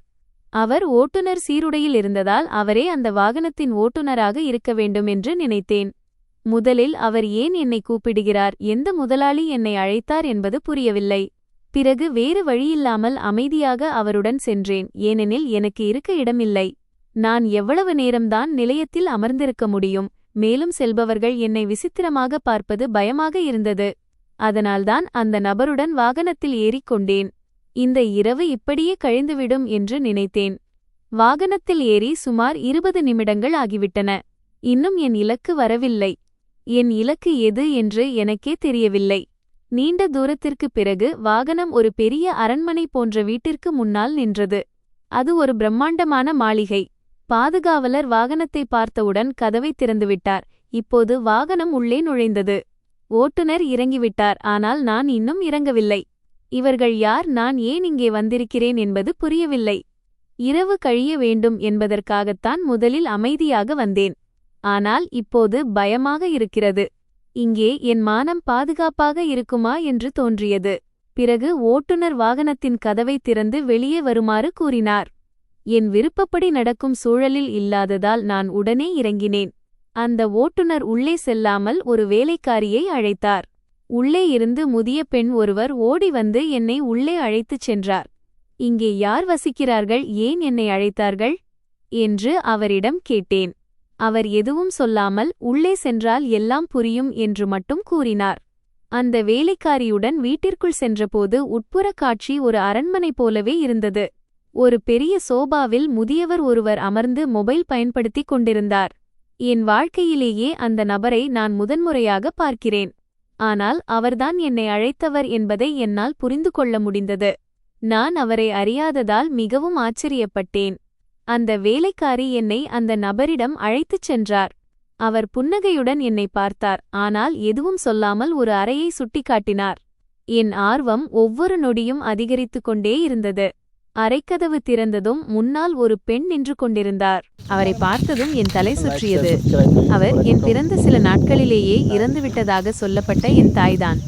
அவர் ஓட்டுநர் சீருடையில் இருந்ததால் அவரே அந்த வாகனத்தின் ஓட்டுநராக இருக்க வேண்டும் என்று நினைத்தேன். முதலில் அவர் ஏன் என்னை கூப்பிடுகிறார், எந்த முதலாளி என்னை அழைத்தார் என்பது புரியவில்லை. பிறகு வேறு வழியில்லாமல் அமைதியாக அவருடன் சென்றேன், ஏனெனில் எனக்கு இருக்க இடமில்லை. நான் எவ்வளவு நேரம்தான் நிலையத்தில் அமர்ந்திருக்க முடியும்? மேலும் செல்பவர்கள் என்னை விசித்திரமாக பார்ப்பது பயமாக இருந்தது. அதனால்தான் அந்த நபருடன் வாகனத்தில் ஏறிக்கொண்டேன். இந்த இரவு இப்படியே கழிந்துவிடும் என்று நினைத்தேன். வாகனத்தில் ஏறி சுமார் 20 நிமிடங்கள் ஆகிவிட்டன. இன்னும் என் இலக்கு வரவில்லை. என் இலக்கு எது என்று எனக்கே தெரியவில்லை. நீண்ட தூரத்திற்குப் பிறகு வாகனம் ஒரு பெரிய அரண்மனை போன்ற வீட்டிற்கு முன்னால் நின்றது. அது ஒரு பிரம்மாண்டமான மாளிகை. பாதுகாவலர் வாகனத்தை பார்த்தவுடன் கதவை திறந்துவிட்டார். இப்போது வாகனம் உள்ளே நுழைந்தது. ஓட்டுநர் இறங்கிவிட்டார். ஆனால் நான் இன்னும் இறங்கவில்லை. இவர்கள் யார், நான் ஏன் இங்கே வந்திருக்கிறேன் என்பது புரியவில்லை. இரவு கழிய வேண்டும் என்பதற்காகத்தான் முதலில் அமைதியாக வந்தேன். ஆனால் இப்போது பயமாக இருக்கிறது. இங்கே என் மானம் பாதுகாப்பாக இருக்குமா என்று தோன்றியது. பிறகு ஓட்டுநர் வாகனத்தின் கதவை திறந்து வெளியே வருமாறு கூறினார். என் விருப்பப்படி நடக்கும் சூழலில் இல்லாததால் நான் உடனே இறங்கினேன். அந்த ஓட்டுநர் உள்ளே செல்லாமல் ஒரு வேலைக்காரியை அழைத்தார். உள்ளே இருந்து முதிய பெண் ஒருவர் ஓடி வந்து என்னை உள்ளே அழைத்துச் சென்றார். இங்கே யார் வசிக்கிறார்கள், ஏன் என்னை அழைத்தார்கள் என்று அவரிடம் கேட்டேன். அவர் எதுவும் சொல்லாமல் உள்ளே சென்றால் எல்லாம் புரியும் என்று மட்டும் கூறினார். அந்த வேலைக்காரியுடன் வீட்டிற்குள் சென்றபோது உட்புற காட்சி ஒரு அரண்மனை போலவே இருந்தது. ஒரு பெரிய சோபாவில் முதியவர் ஒருவர் அமர்ந்து மொபைல் பயன்படுத்திக் கொண்டிருந்தார். என் வாழ்க்கையிலேயே அந்த நபரை நான் முதன்முறையாக பார்க்கிறேன். ஆனால் அவர்தான் என்னை அழைத்தவர் என்பதை என்னால் புரிந்து கொள்ள முடிந்தது. நான் அவரை அறியாததால் மிகவும் ஆச்சரியப்பட்டேன். அந்த வேலைக்காரி என்னை அந்த நபரிடம் அழைத்துச் சென்றார். அவர் புன்னகையுடன் என்னை பார்த்தார், ஆனால் எதுவும் சொல்லாமல் ஒரு அறையை சுட்டிக்காட்டினார். என் ஆர்வம் ஒவ்வொரு நொடியும் அதிகரித்து கொண்டே இருந்தது. அறைக்கதவு திறந்ததும் முன்னால் ஒரு பெண் நின்று கொண்டிருந்தார். அவரை பார்த்ததும் என் தலை சுற்றியது. அவர் என் பிறந்த சில நாட்களிலேயே இறந்துவிட்டதாக சொல்லப்பட்ட என் தாய்தான்.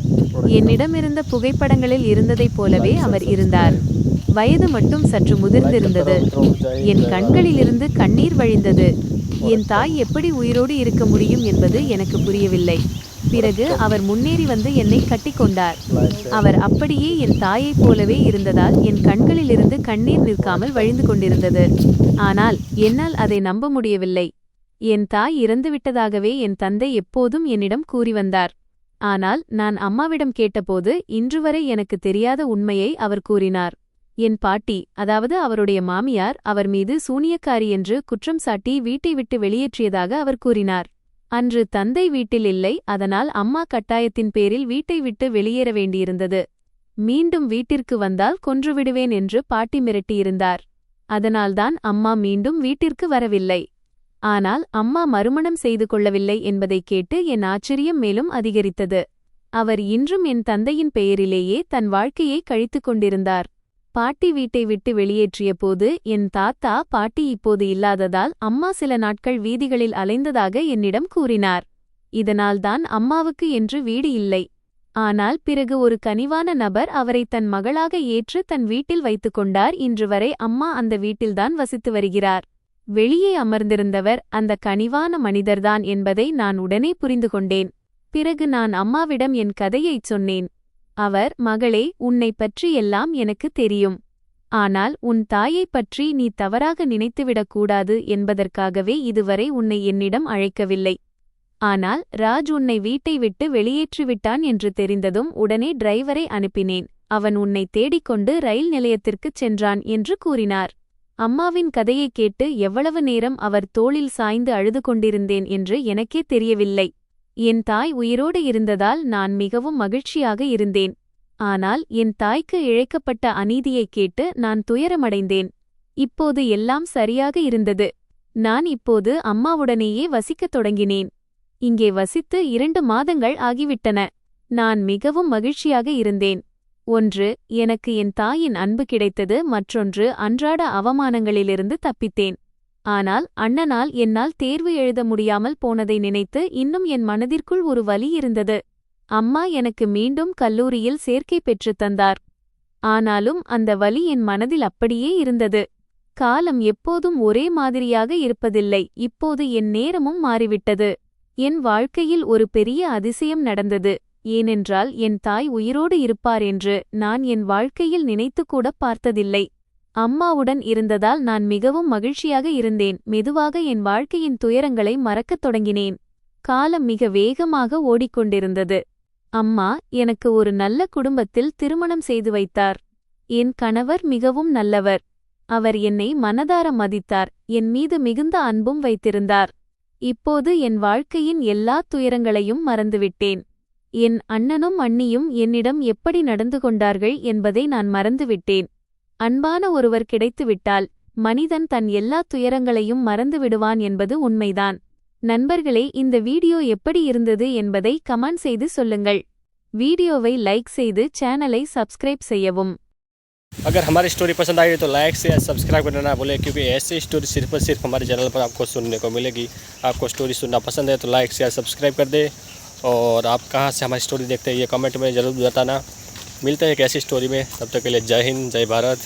என்னிடமிருந்த புகைப்படங்களில் இருந்ததைப் போலவே அவர் இருந்தார். வயது மட்டும் சற்று முதிர்ந்திருந்தது. என் கண்களிலிருந்து கண்ணீர் வழிந்தது. என் தாய் எப்படி உயிரோடு இருக்க முடியும் என்பது எனக்கு புரியவில்லை. பிறகு அவர் முன்னேறி வந்து என்னை கட்டிக்கொண்டார். அவர் அப்படியே என் தாயைப் போலவே இருந்ததால் என் கண்களிலிருந்து கண்ணீர் நிற்காமல் வழிந்து கொண்டிருந்தது. ஆனால் என்னால் அதை நம்ப முடியவில்லை. என் தாய் இறந்துவிட்டதாகவே என் தந்தை எப்போதும் என்னிடம் கூறி வந்தார். ஆனால் நான் அம்மாவிடம் கேட்டபோது இன்றுவரை எனக்கு தெரியாத உண்மையை அவர் கூறினார். என் பாட்டி, அதாவது அவருடைய மாமியார், அவர் மீது சூனியக்காரி என்று குற்றம் சாட்டி வீட்டை விட்டு வெளியேற்றியதாக அவர் கூறினார். அன்று தந்தை வீட்டில் இல்லை. அதனால் அம்மா கட்டாயத்தின் பேரில் வீட்டை விட்டு வெளியேற வேண்டியிருந்தது. மீண்டும் வீட்டிற்கு வந்தால் கொன்றுவிடுவேன் என்று பாட்டி மிரட்டியிருந்தார். அதனால்தான் அம்மா மீண்டும் வீட்டிற்கு வரவில்லை. ஆனால் அம்மா மறுமணம் செய்து கொள்ளவில்லை என்பதைக் கேட்டு என் ஆச்சரியம் மேலும் அதிகரித்தது. அவர் இன்றும் என் தந்தையின் பெயரிலேயே தன் வாழ்க்கையை கழித்துக் கொண்டிருந்தார். பாட்டி வீட்டை விட்டு வெளியேற்றிய போது என் தாத்தா பாட்டி இப்போது இல்லாததால் அம்மா சில நாட்கள் வீதிகளில் அலைந்ததாக என்னிடம் கூறினார். இதனால்தான் அம்மாவுக்கு என்று வீடு இல்லை. ஆனால் பிறகு ஒரு கனிவான நபர் அவரை தன் மகளாக ஏற்று தன் வீட்டில் வைத்துக் கொண்டார். இன்று வரை அம்மா அந்த வீட்டில்தான் வசித்து வருகிறார். வெளியே அமர்ந்திருந்தவர் அந்த கனிவான மனிதர்தான் என்பதை நான் உடனே புரிந்து கொண்டேன். பிறகு நான் அம்மாவிடம் என் கதையைச் சொன்னேன். அவர், மகளே, உன்னைப் பற்றி எல்லாம் எனக்கு தெரியும். ஆனால் உன் தாயைப் பற்றி நீ தவறாக நினைத்துவிடக்கூடாது என்பதற்காகவே இதுவரை உன்னை என்னிடம் அழைக்கவில்லை. ஆனால் ராஜ் உன்னை வீட்டை விட்டு வெளியேற்றிவிட்டான் என்று தெரிந்ததும் உடனே டிரைவரை அனுப்பினேன். அவன் உன்னை தேடிக்கொண்டு ரயில் நிலையத்திற்குச் சென்றான் என்று கூறினார். அம்மாவின் கதையைக் கேட்டு எவ்வளவு நேரம் அவர் தோளில் சாய்ந்து அழுது கொண்டிருந்தேன் என்று எனக்கே தெரியவில்லை. என் தாய் உயிரோடு இருந்ததால் நான் மிகவும் மகிழ்ச்சியாக இருந்தேன். ஆனால் என் தாய்க்கு இழைக்கப்பட்ட அநீதியைக் கேட்டு நான் துயரமடைந்தேன். இப்போது எல்லாம் சரியாக இருந்தது. நான் இப்போது அம்மாவுடனேயே வசிக்கத் தொடங்கினேன். இங்கே வசித்து 2 மாதங்கள் ஆகிவிட்டன. நான் மிகவும் மகிழ்ச்சியாக இருந்தேன். ஒன்று, எனக்கு என் தாயின் அன்பு கிடைத்தது. மற்றொன்று, அன்றாட அவமானங்களிலிருந்து தப்பித்தேன். ஆனால் அண்ணனால் என்னால் தேர்வு எழுத முடியாமல் போனதை நினைத்து இன்னும் என் மனதிற்குள் ஒரு வலி இருந்தது. அம்மா எனக்கு மீண்டும் கல்லூரியில் சேர்க்கை பெற்றுத் தந்தார். ஆனாலும் அந்த வலி என் மனதில் அப்படியே இருந்தது. காலம் எப்போதும் ஒரே மாதிரியாக இருப்பதில்லை. இப்போது என் நேரமும் மாறிவிட்டது. என் வாழ்க்கையில் ஒரு பெரிய அதிசயம் நடந்தது. ஏனென்றால் என் தாய் உயிரோடு இருப்பார் என்று நான் என் வாழ்க்கையில் நினைத்துக்கூட பார்த்ததில்லை. அம்மாவுடன் இருந்ததால் நான் மிகவும் மகிழ்ச்சியாக இருந்தேன். மெதுவாக என் வாழ்க்கையின் துயரங்களை மறக்கத் தொடங்கினேன். காலம் மிக வேகமாக ஓடிக்கொண்டிருந்தது. அம்மா எனக்கு ஒரு நல்ல குடும்பத்தில் திருமணம் செய்து வைத்தார். என் கணவர் மிகவும் நல்லவர். அவர் என்னை மனதார மதித்தார். என் மீது மிகுந்த அன்பும் வைத்திருந்தார். இப்போது என் வாழ்க்கையின் எல்லா துயரங்களையும் மறந்துவிட்டேன். என் அண்ணனும் அண்ணியும் என்னிடம் எப்படி நடந்து கொண்டார்கள் என்பதை நான் மறந்துவிட்டேன். அன்பான ஒருவர் கிடைத்துவிட்டால் மனிதன் தன் எல்லா துயரங்களையும் மறந்து விடுவான் என்பது உண்மைதான். நண்பர்களே, இந்த வீடியோ எப்படி இருந்தது என்பதை கமெண்ட் செய்து சொல்லுங்கள். வீடியோவை லைக் செய்து சேனலை சப்ஸ்கிரைब செய்யவும். अगर हमारी स्टोरी पसंद आई तो लाइक से सब्सक्राइब करना ना भूलें, क्योंकि ऐसी स्टोरी सिर्फ और सिर्फ हमारे चैनल पर आपको सुनने को मिलेगी। आपको स्टोरी सुनना पसंद है तो लाइक शेयर सब्सक्राइब कर दे, और आप कहाँ से हमारी स्टोरी देखते हैं ये कमेंट में ज़रूर बताना। मिलते हैं एक ऐसी स्टोरी में, तब तक के लिए जय हिंद, जय भारत।